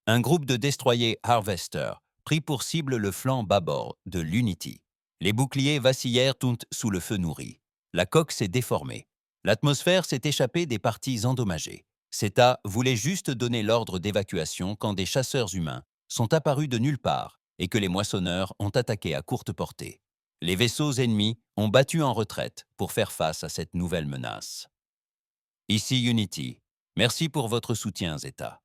Un groupe de destroyers Harvester prit pour cible le flanc bâbord de l'Unity. Les boucliers vacillèrent sous le feu nourri. La coque s'est déformée. L'atmosphère s'est échappée des parties endommagées. CETA voulait juste donner l'ordre d'évacuation quand des chasseurs humains sont apparus de nulle part et que les moissonneurs ont attaqué à courte portée. Les vaisseaux ennemis ont battu en retraite pour faire face à cette nouvelle menace. Ici Unity. Merci pour votre soutien, Zeta.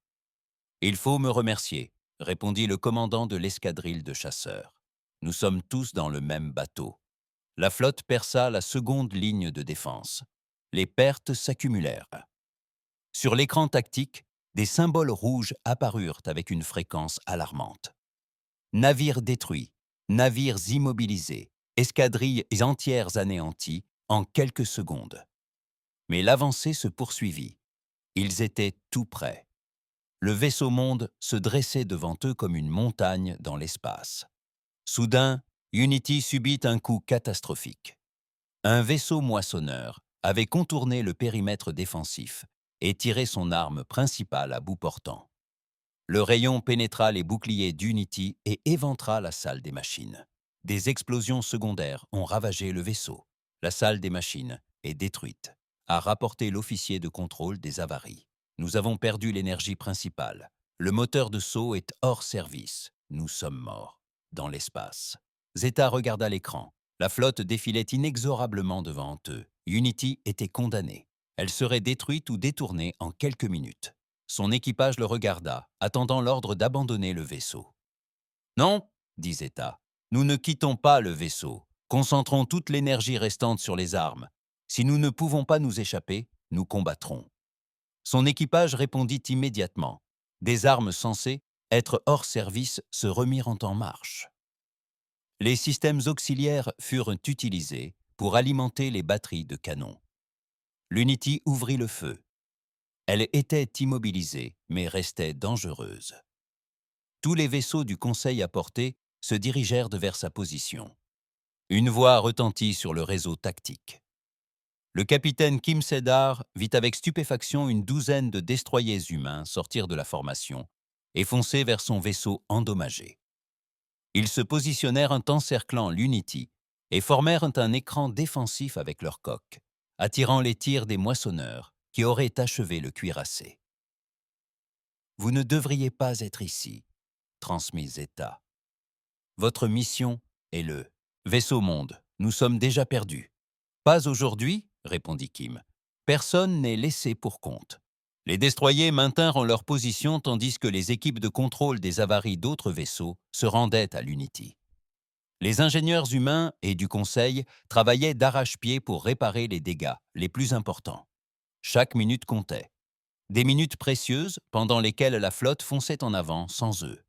Il faut me remercier, répondit le commandant de l'escadrille de chasseurs. Nous sommes tous dans le même bateau. La flotte perça la seconde ligne de défense. Les pertes s'accumulèrent. Sur l'écran tactique, des symboles rouges apparurent avec une fréquence alarmante. Navires détruits, navires immobilisés, escadrilles entières anéanties en quelques secondes. Mais l'avancée se poursuivit. Ils étaient tout près. Le vaisseau-monde se dressait devant eux comme une montagne dans l'espace. Soudain, Unity subit un coup catastrophique. Un vaisseau moissonneur avait contourné le périmètre défensif et tiré son arme principale à bout portant. Le rayon pénétra les boucliers d'Unity et éventra la salle des machines. Des explosions secondaires ont ravagé le vaisseau. La salle des machines est détruite, a rapporté l'officier de contrôle des avaries. Nous avons perdu l'énergie principale. Le moteur de saut est hors service. Nous sommes morts. Dans l'espace. Zeta regarda l'écran. La flotte défilait inexorablement devant eux. Unity était condamnée. Elle serait détruite ou détournée en quelques minutes. Son équipage le regarda, attendant l'ordre d'abandonner le vaisseau. « Non, dit Zeta, nous ne quittons pas le vaisseau. Concentrons toute l'énergie restante sur les armes. Si nous ne pouvons pas nous échapper, nous combattrons. » Son équipage répondit immédiatement. Des armes censées être hors service se remirent en marche. Les systèmes auxiliaires furent utilisés pour alimenter les batteries de canon. L'Unity ouvrit le feu. Elle était immobilisée, mais restait dangereuse. Tous les vaisseaux du Conseil à portée se dirigèrent vers sa position. Une voix retentit sur le réseau tactique. Le capitaine Kim Sedar vit avec stupéfaction une douzaine de destroyers humains sortir de la formation et foncer vers son vaisseau endommagé. Ils se positionnèrent encerclant l'Unity et formèrent un écran défensif avec leurs coques, attirant les tirs des moissonneurs qui auraient achevé le cuirassé. « Vous ne devriez pas être ici, » transmit Zeta. « Votre mission est le vaisseau monde. Nous sommes déjà perdus. »« Pas aujourd'hui, » répondit Kim. « Personne n'est laissé pour compte. » Les destroyers maintinrent leur position tandis que les équipes de contrôle des avaries d'autres vaisseaux se rendaient à l'Unity. Les ingénieurs humains et du Conseil travaillaient d'arrache-pied pour réparer les dégâts les plus importants. Chaque minute comptait. Des minutes précieuses pendant lesquelles la flotte fonçait en avant sans eux.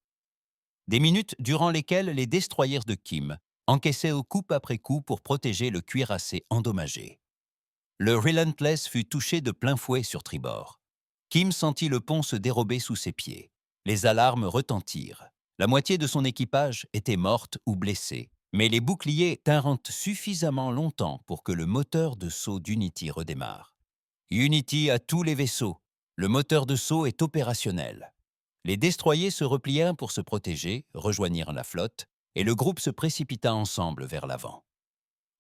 Des minutes durant lesquelles les destroyers de Kim encaissaient coup après coup pour protéger le cuirassé endommagé. Le Relentless fut touché de plein fouet sur tribord. Kim sentit le pont se dérober sous ses pieds. Les alarmes retentirent. La moitié de son équipage était morte ou blessée, mais les boucliers tinrent suffisamment longtemps pour que le moteur de saut d'Unity redémarre. Unity a tous les vaisseaux. Le moteur de saut est opérationnel. Les destroyers se replièrent pour se protéger, rejoignirent la flotte, et le groupe se précipita ensemble vers l'avant.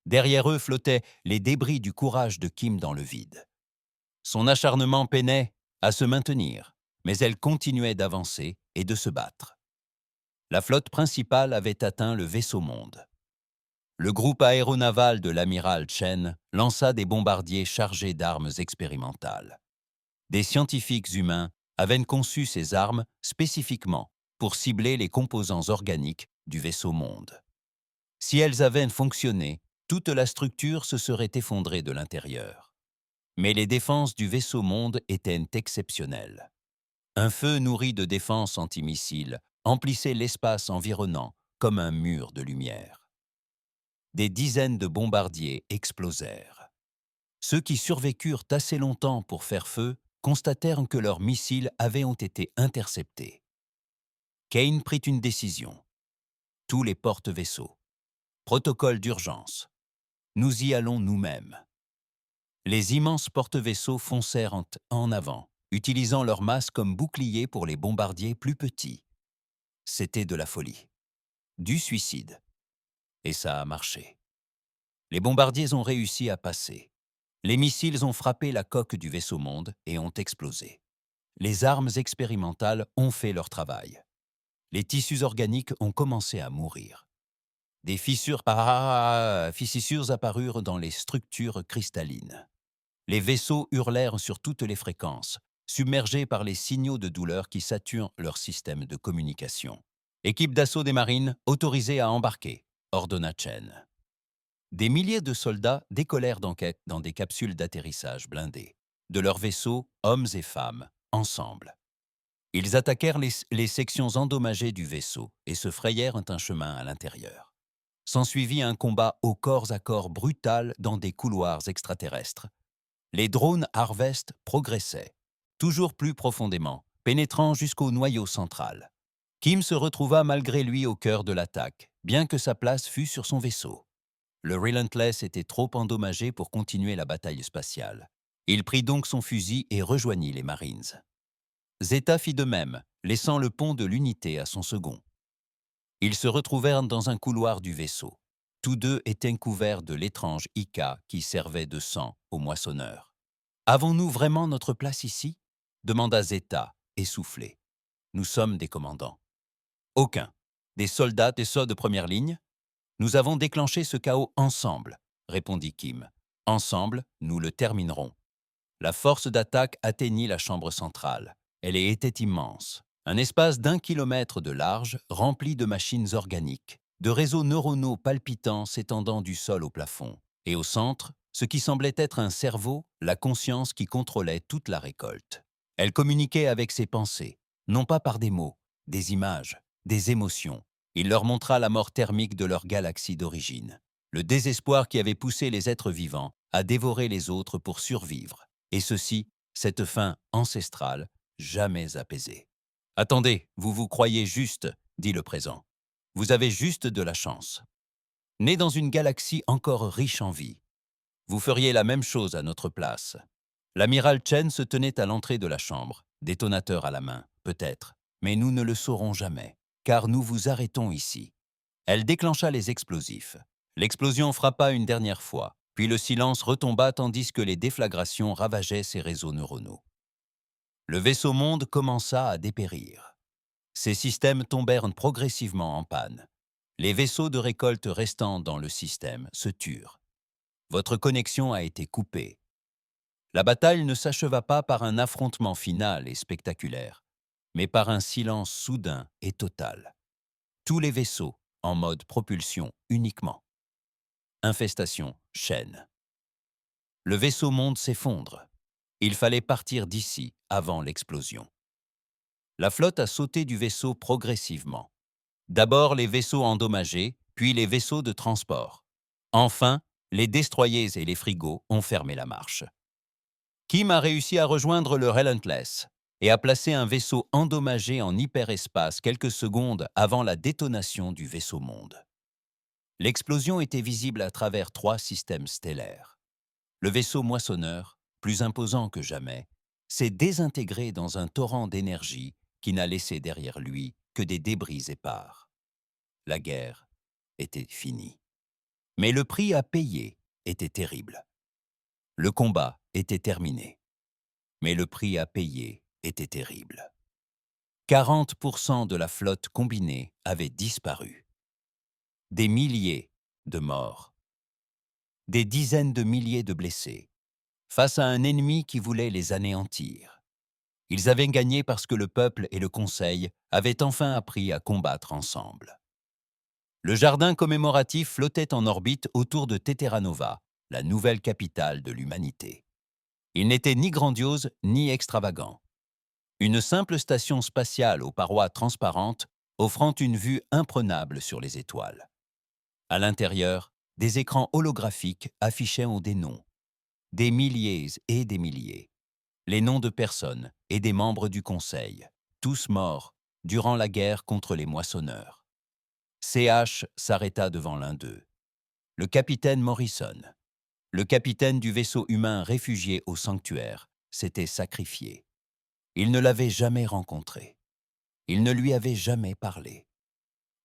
Derrière eux flottaient les débris du courage de Kim dans le vide. Son acharnement peinait à se maintenir, mais elle continuait d'avancer et de se battre. La flotte principale avait atteint le vaisseau monde. Le groupe aéronaval de l'amiral Chen lança des bombardiers chargés d'armes expérimentales. Des scientifiques humains avaient conçu ces armes spécifiquement pour cibler les composants organiques du vaisseau monde. Si elles avaient fonctionné, toute la structure se serait effondrée de l'intérieur. Mais les défenses du vaisseau monde étaient exceptionnelles. Un feu nourri de défenses antimissiles emplissait l'espace environnant comme un mur de lumière. Des dizaines de bombardiers explosèrent. Ceux qui survécurent assez longtemps pour faire feu constatèrent que leurs missiles avaient été interceptés. Kane prit une décision. Tous les porte-vaisseaux. Protocole d'urgence. Nous y allons nous-mêmes. Les immenses porte-vaisseaux foncèrent en avant, utilisant leurs masses comme boucliers pour les bombardiers plus petits. C'était de la folie. Du suicide. Et ça a marché. Les bombardiers ont réussi à passer. Les missiles ont frappé la coque du vaisseau monde et ont explosé. Les armes expérimentales ont fait leur travail. Les tissus organiques ont commencé à mourir. Des fissures apparurent dans les structures cristallines. Les vaisseaux hurlèrent sur toutes les fréquences, submergés par les signaux de douleur qui saturent leur système de communication. Équipe d'assaut des marines autorisée à embarquer, ordonna Chen. Des milliers de soldats décollèrent d'enquête dans des capsules d'atterrissage blindées. De leurs vaisseaux, hommes et femmes, ensemble. Ils attaquèrent les sections endommagées du vaisseau et se frayèrent un chemin à l'intérieur. S'ensuivit un combat au corps à corps brutal dans des couloirs extraterrestres. Les drones Harvest progressaient, toujours plus profondément, pénétrant jusqu'au noyau central. Kim se retrouva malgré lui au cœur de l'attaque, bien que sa place fût sur son vaisseau. Le Relentless était trop endommagé pour continuer la bataille spatiale. Il prit donc son fusil et rejoignit les Marines. Zeta fit de même, laissant le pont de l'unité à son second. Ils se retrouvèrent dans un couloir du vaisseau. Tous deux étaient couverts de l'étrange Ica qui servait de sang aux moissonneurs. « Avons-nous vraiment notre place ici ?» demanda Zeta, essoufflé. « Nous sommes des commandants. »« Aucun. Des soldats et ceux de première ligne ? Nous avons déclenché ce chaos ensemble, » répondit Kim. « Ensemble, nous le terminerons. » La force d'attaque atteignit la chambre centrale. Elle était immense. Un espace d'1 kilomètre de large, rempli de machines organiques, de réseaux neuronaux palpitants s'étendant du sol au plafond. Et au centre, ce qui semblait être un cerveau, la conscience qui contrôlait toute la récolte. Elle communiquait avec ses pensées, non pas par des mots, des images, des émotions. Il leur montra la mort thermique de leur galaxie d'origine, le désespoir qui avait poussé les êtres vivants à dévorer les autres pour survivre, et ceci, cette fin ancestrale, jamais apaisée. « Attendez, vous vous croyez juste, » dit le présent. « Vous avez juste de la chance. Né dans une galaxie encore riche en vie, vous feriez la même chose à notre place. » L'amiral Chen se tenait à l'entrée de la chambre, détonateur à la main, peut-être, mais nous ne le saurons jamais, car nous vous arrêtons ici. Elle déclencha les explosifs. L'explosion frappa une dernière fois, puis le silence retomba tandis que les déflagrations ravageaient ses réseaux neuronaux. Le vaisseau-monde commença à dépérir. Ses systèmes tombèrent progressivement en panne. Les vaisseaux de récolte restant dans le système se turent. Votre connexion a été coupée. La bataille ne s'acheva pas par un affrontement final et spectaculaire, mais par un silence soudain et total. Tous les vaisseaux en mode propulsion uniquement. Infestation, chaîne. Le vaisseau-monde s'effondre. Il fallait partir d'ici avant l'explosion. La flotte a sauté du vaisseau progressivement. D'abord les vaisseaux endommagés, puis les vaisseaux de transport. Enfin, les destroyers et les frigos ont fermé la marche. Kim a réussi à rejoindre le Relentless et a placé un vaisseau endommagé en hyperespace quelques secondes avant la détonation du vaisseau-monde. L'explosion était visible à travers 3 systèmes stellaires. Le vaisseau moissonneur, plus imposant que jamais, s'est désintégré dans un torrent d'énergie qui n'a laissé derrière lui que des débris épars. La guerre était finie. Mais le prix à payer était terrible. Le combat était terminé. Mais le prix à payer était terrible. 40% de la flotte combinée avait disparu. Des milliers de morts. Des dizaines de milliers de blessés, face à un ennemi qui voulait les anéantir. Ils avaient gagné parce que le peuple et le Conseil avaient enfin appris à combattre ensemble. Le jardin commémoratif flottait en orbite autour de Teteranova, la nouvelle capitale de l'humanité. Il n'était ni grandiose ni extravagant. Une simple station spatiale aux parois transparentes offrant une vue imprenable sur les étoiles. À l'intérieur, des écrans holographiques affichaient des noms. Des milliers et des milliers. Les noms de personnes et des membres du Conseil, tous morts durant la guerre contre les moissonneurs. CH s'arrêta devant l'un d'eux. Le capitaine Morrison, le capitaine du vaisseau humain réfugié au sanctuaire, s'était sacrifié. Il ne l'avait jamais rencontré. Il ne lui avait jamais parlé.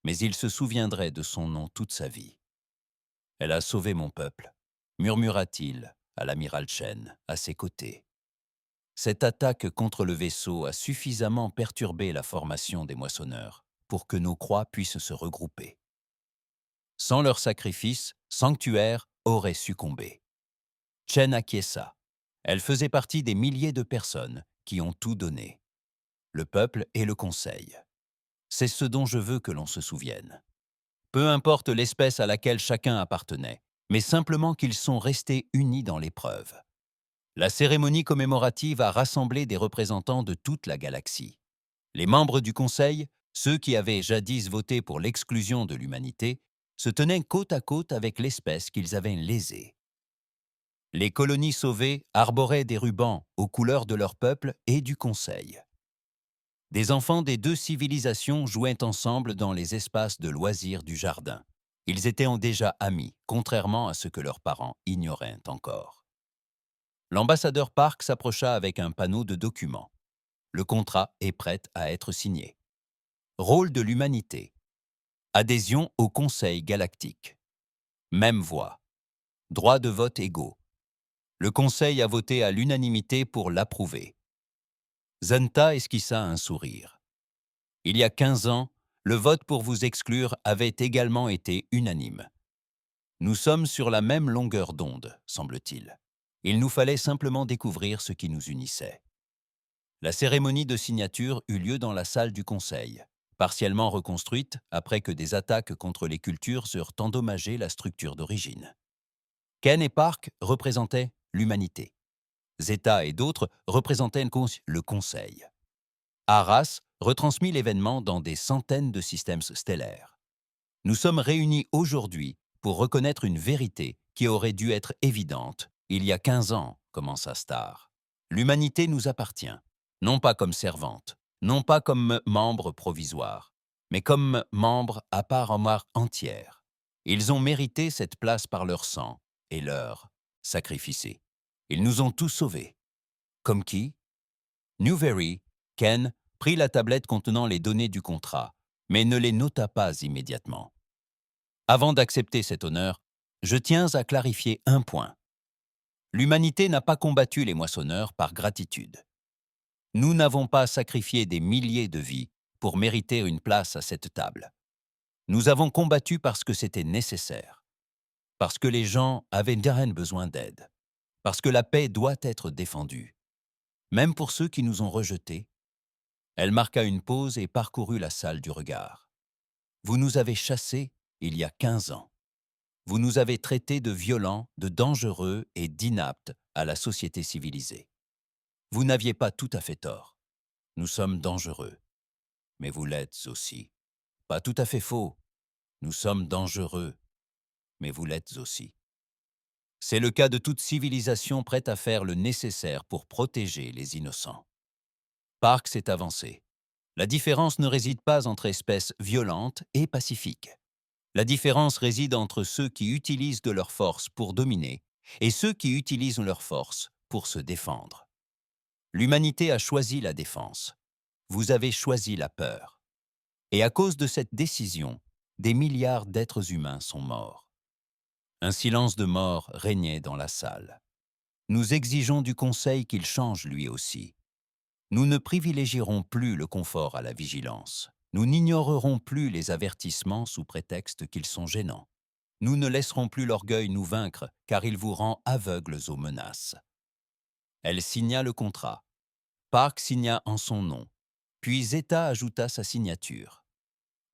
Mais il se souviendrait de son nom toute sa vie. « Elle a sauvé mon peuple », murmura-t-il à l'amiral Chen, à ses côtés. Cette attaque contre le vaisseau a suffisamment perturbé la formation des moissonneurs pour que nos croix puissent se regrouper. Sans leur sacrifice, Sanctuaire aurait succombé. Chen acquiesça. Elle faisait partie des milliers de personnes qui ont tout donné. Le peuple et le Conseil. C'est ce dont je veux que l'on se souvienne. Peu importe l'espèce à laquelle chacun appartenait, mais simplement qu'ils sont restés unis dans l'épreuve. La cérémonie commémorative a rassemblé des représentants de toute la galaxie. Les membres du Conseil, ceux qui avaient jadis voté pour l'exclusion de l'humanité, se tenaient côte à côte avec l'espèce qu'ils avaient lésée. Les colonies sauvées arboraient des rubans aux couleurs de leur peuple et du Conseil. Des enfants des deux civilisations jouaient ensemble dans les espaces de loisirs du jardin. Ils étaient déjà amis, contrairement à ce que leurs parents ignoraient encore. L'ambassadeur Park s'approcha avec un panneau de documents. Le contrat est prêt à être signé. Rôle de l'humanité. Adhésion au Conseil galactique. Même voix. Droit de vote égaux. Le Conseil a voté à l'unanimité pour l'approuver. Zenta esquissa un sourire. Il y a 15 ans, le vote pour vous exclure avait également été unanime. Nous sommes sur la même longueur d'onde, semble-t-il. Il nous fallait simplement découvrir ce qui nous unissait. La cérémonie de signature eut lieu dans la salle du Conseil, partiellement reconstruite après que des attaques contre les cultures eurent endommagé la structure d'origine. Ken et Park représentaient l'humanité. Zeta et d'autres représentaient le Conseil. Arras retransmit l'événement dans des centaines de systèmes stellaires. Nous sommes réunis aujourd'hui pour reconnaître une vérité qui aurait dû être évidente il y a 15 ans, commença Star. L'humanité nous appartient, non pas comme servante, non pas comme membre provisoire, mais comme membre à part entière. Ils ont mérité cette place par leur sang et leur sacrificé. Ils nous ont tous sauvés. Comme qui? Newberry, Ken, prit la tablette contenant les données du contrat, mais ne les nota pas immédiatement. Avant d'accepter cet honneur, je tiens à clarifier un point. L'humanité n'a pas combattu les moissonneurs par gratitude. Nous n'avons pas sacrifié des milliers de vies pour mériter une place à cette table. Nous avons combattu parce que c'était nécessaire, parce que les gens avaient besoin d'aide, parce que la paix doit être défendue, même pour ceux qui nous ont rejetés. Elle marqua une pause et parcourut la salle du regard. Vous nous avez chassés il y a 15 ans. Vous nous avez traités de violents, de dangereux et d'inaptes à la société civilisée. Vous n'aviez pas tout à fait tort. Nous sommes dangereux. Mais vous l'êtes aussi. Pas tout à fait faux. Nous sommes dangereux. Mais vous l'êtes aussi. C'est le cas de toute civilisation prête à faire le nécessaire pour protéger les innocents. Park s'est avancé. La différence ne réside pas entre espèces violentes et pacifiques. La différence réside entre ceux qui utilisent de leur force pour dominer et ceux qui utilisent leur force pour se défendre. L'humanité a choisi la défense. Vous avez choisi la peur. Et à cause de cette décision, des milliards d'êtres humains sont morts. Un silence de mort régnait dans la salle. Nous exigeons du Conseil qu'il change lui aussi. Nous ne privilégierons plus le confort à la vigilance. Nous n'ignorerons plus les avertissements sous prétexte qu'ils sont gênants. Nous ne laisserons plus l'orgueil nous vaincre, car il vous rend aveugles aux menaces. Elle signa le contrat. Park signa en son nom. Puis Zeta ajouta sa signature.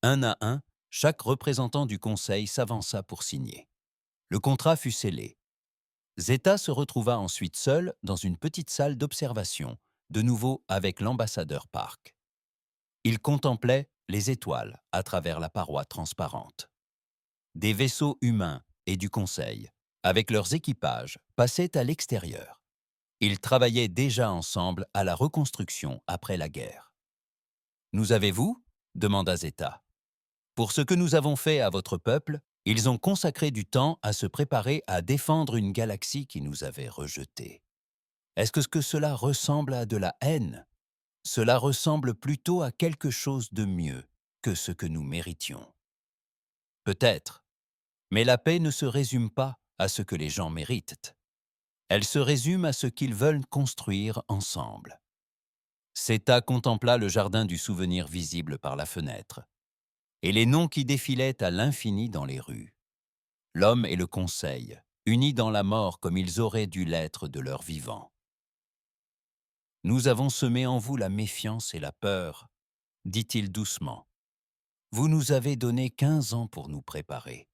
Un à un, chaque représentant du Conseil s'avança pour signer. Le contrat fut scellé. Zeta se retrouva ensuite seul dans une petite salle d'observation, de nouveau avec l'ambassadeur Park. Il contemplait les étoiles à travers la paroi transparente. Des vaisseaux humains et du Conseil, avec leurs équipages, passaient à l'extérieur. Ils travaillaient déjà ensemble à la reconstruction après la guerre. « Nous avez-vous » demanda Zeta. « Pour ce que nous avons fait à votre peuple, ils ont consacré du temps à se préparer à défendre une galaxie qui nous avait rejetés. Est-ce que cela ressemble à de la haine ? Cela ressemble plutôt à quelque chose de mieux que ce que nous méritions. Peut-être, mais la paix ne se résume pas à ce que les gens méritent. Elle se résume à ce qu'ils veulent construire ensemble. Zeta contempla le jardin du souvenir visible par la fenêtre, et les noms qui défilaient à l'infini dans les rues. L'homme et le Conseil, unis dans la mort comme ils auraient dû l'être de leur vivant. Nous avons semé en vous la méfiance et la peur, dit-il doucement. Vous nous avez donné 15 ans pour nous préparer.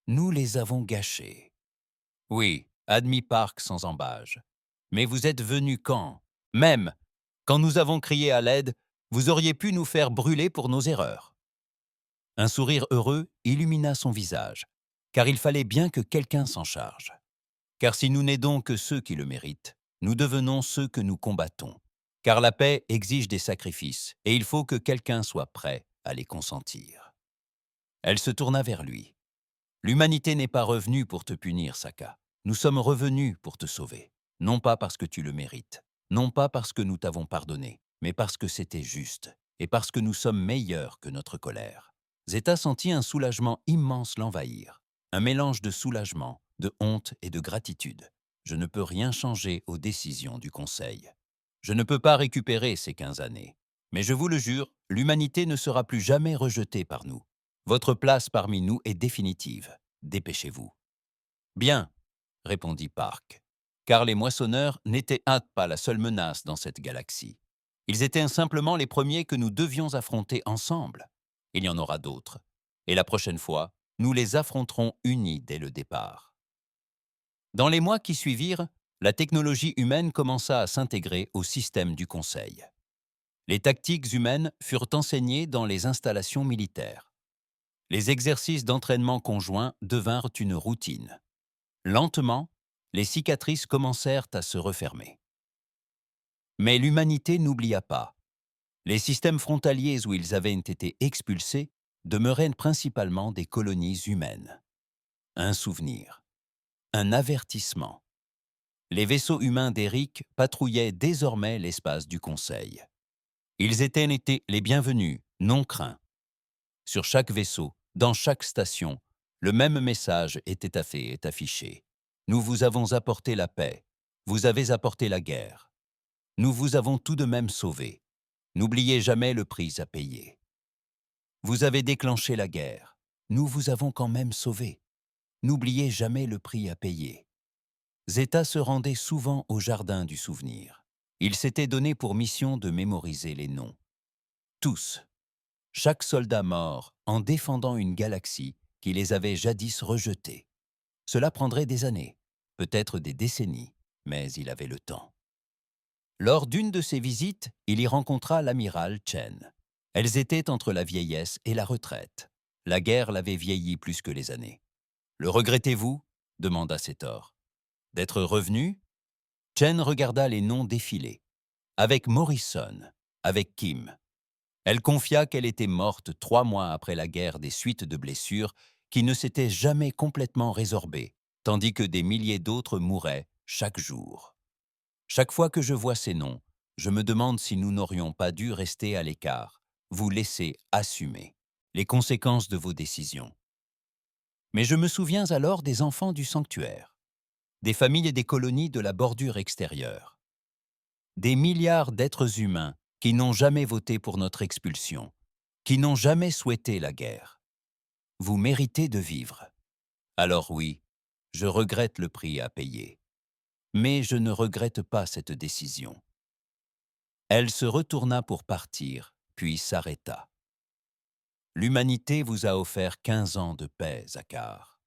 Nous les avons gâchés. Oui, admit Park sans embâge. Mais vous êtes venus quand? Même, quand nous avons crié à l'aide, vous auriez pu nous faire brûler pour nos erreurs. Un sourire heureux illumina son visage, car il fallait bien que quelqu'un s'en charge. Car si nous n'aidons que ceux qui le méritent, nous devenons ceux que nous combattons. Car la paix exige des sacrifices, et il faut que quelqu'un soit prêt à les consentir. Elle se tourna vers lui. L'humanité n'est pas revenue pour te punir, Saka. Nous sommes revenus pour te sauver. Non pas parce que tu le mérites, non pas parce que nous t'avons pardonné, mais parce que c'était juste, et parce que nous sommes meilleurs que notre colère. Zeta sentit un soulagement immense l'envahir. Un mélange de soulagement, de honte et de gratitude. Je ne peux rien changer aux décisions du Conseil. Je ne peux pas récupérer ces 15 années. Mais je vous le jure, l'humanité ne sera plus jamais rejetée par nous. Votre place parmi nous est définitive. Dépêchez-vous. Bien, répondit Park, car les moissonneurs n'étaient pas la seule menace dans cette galaxie. Ils étaient simplement les premiers que nous devions affronter ensemble. Il y en aura d'autres. Et la prochaine fois, nous les affronterons unis dès le départ. Dans les mois qui suivirent, la technologie humaine commença à s'intégrer au système du Conseil. Les tactiques humaines furent enseignées dans les installations militaires. Les exercices d'entraînement conjoints devinrent une routine. Lentement, les cicatrices commencèrent à se refermer. Mais l'humanité n'oublia pas. Les systèmes frontaliers où ils avaient été expulsés demeuraient principalement des colonies humaines. Un souvenir, un avertissement. Les vaisseaux humains d'Eric patrouillaient désormais l'espace du Conseil. Ils étaient les bienvenus, non craints. Sur chaque vaisseau, dans chaque station, le même message était affiché. Nous vous avons apporté la paix. Vous avez apporté la guerre. Nous vous avons tout de même sauvés. N'oubliez jamais le prix à payer. Vous avez déclenché la guerre. Nous vous avons quand même sauvés. N'oubliez jamais le prix à payer. Zeta se rendait souvent au jardin du souvenir. Il s'était donné pour mission de mémoriser les noms. Tous. Chaque soldat mort en défendant une galaxie qui les avait jadis rejetés. Cela prendrait des années, peut-être des décennies, mais il avait le temps. Lors d'une de ses visites, il y rencontra l'amiral Chen. Elles étaient entre la vieillesse et la retraite. La guerre l'avait vieilli plus que les années. « Le regrettez-vous » demanda Sétor. « D'être revenu » Chen regarda les noms défiler. Avec Morrison, avec Kim. Elle confia qu'elle était morte 3 mois après la guerre des suites de blessures qui ne s'étaient jamais complètement résorbées, tandis que des milliers d'autres mouraient chaque jour. Chaque fois que je vois ces noms, je me demande si nous n'aurions pas dû rester à l'écart, vous laisser assumer les conséquences de vos décisions. Mais je me souviens alors des enfants du sanctuaire, des familles et des colonies de la bordure extérieure, des milliards d'êtres humains qui n'ont jamais voté pour notre expulsion, qui n'ont jamais souhaité la guerre. Vous méritez de vivre. Alors oui, je regrette le prix à payer. Mais je ne regrette pas cette décision. Elle se retourna pour partir, puis s'arrêta. L'humanité vous a offert 15 ans de paix, Zakar.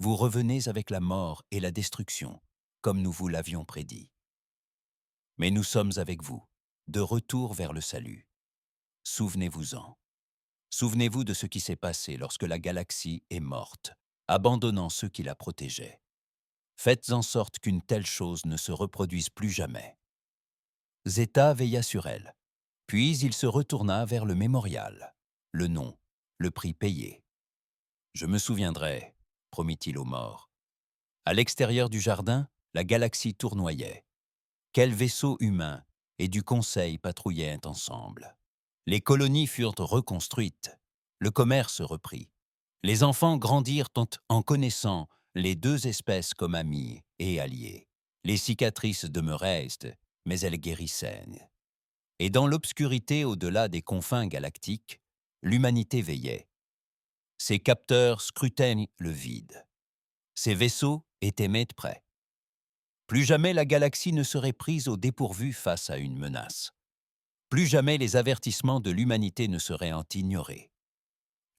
Vous revenez avec la mort et la destruction, comme nous vous l'avions prédit. Mais nous sommes avec vous, de retour vers le salut. Souvenez-vous-en. Souvenez-vous de ce qui s'est passé lorsque la galaxie est morte, abandonnant ceux qui la protégeaient. Faites en sorte qu'une telle chose ne se reproduise plus jamais. Zeta veilla sur elle, puis il se retourna vers le mémorial. Le nom, le prix payé. Je me souviendrai, promit-il aux morts. À l'extérieur du jardin, la galaxie tournoyait. Quels vaisseaux humains et du Conseil patrouillaient ensemble. Les colonies furent reconstruites. Le commerce reprit. Les enfants grandirent en connaissant les deux espèces comme amis et alliés. Les cicatrices demeuraient, mais elles guérissaient. Et dans l'obscurité au-delà des confins galactiques, l'humanité veillait. Ses capteurs scrutaient le vide. Ses vaisseaux étaient mets prêts. Plus jamais la galaxie ne serait prise au dépourvu face à une menace. Plus jamais les avertissements de l'humanité ne seraient ignorés.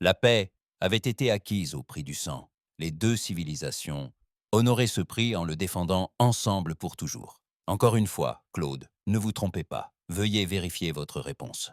La paix avait été acquise au prix du sang. Les deux civilisations honoraient ce prix en le défendant ensemble pour toujours. Encore une fois, Claude, ne vous trompez pas. Veuillez vérifier votre réponse.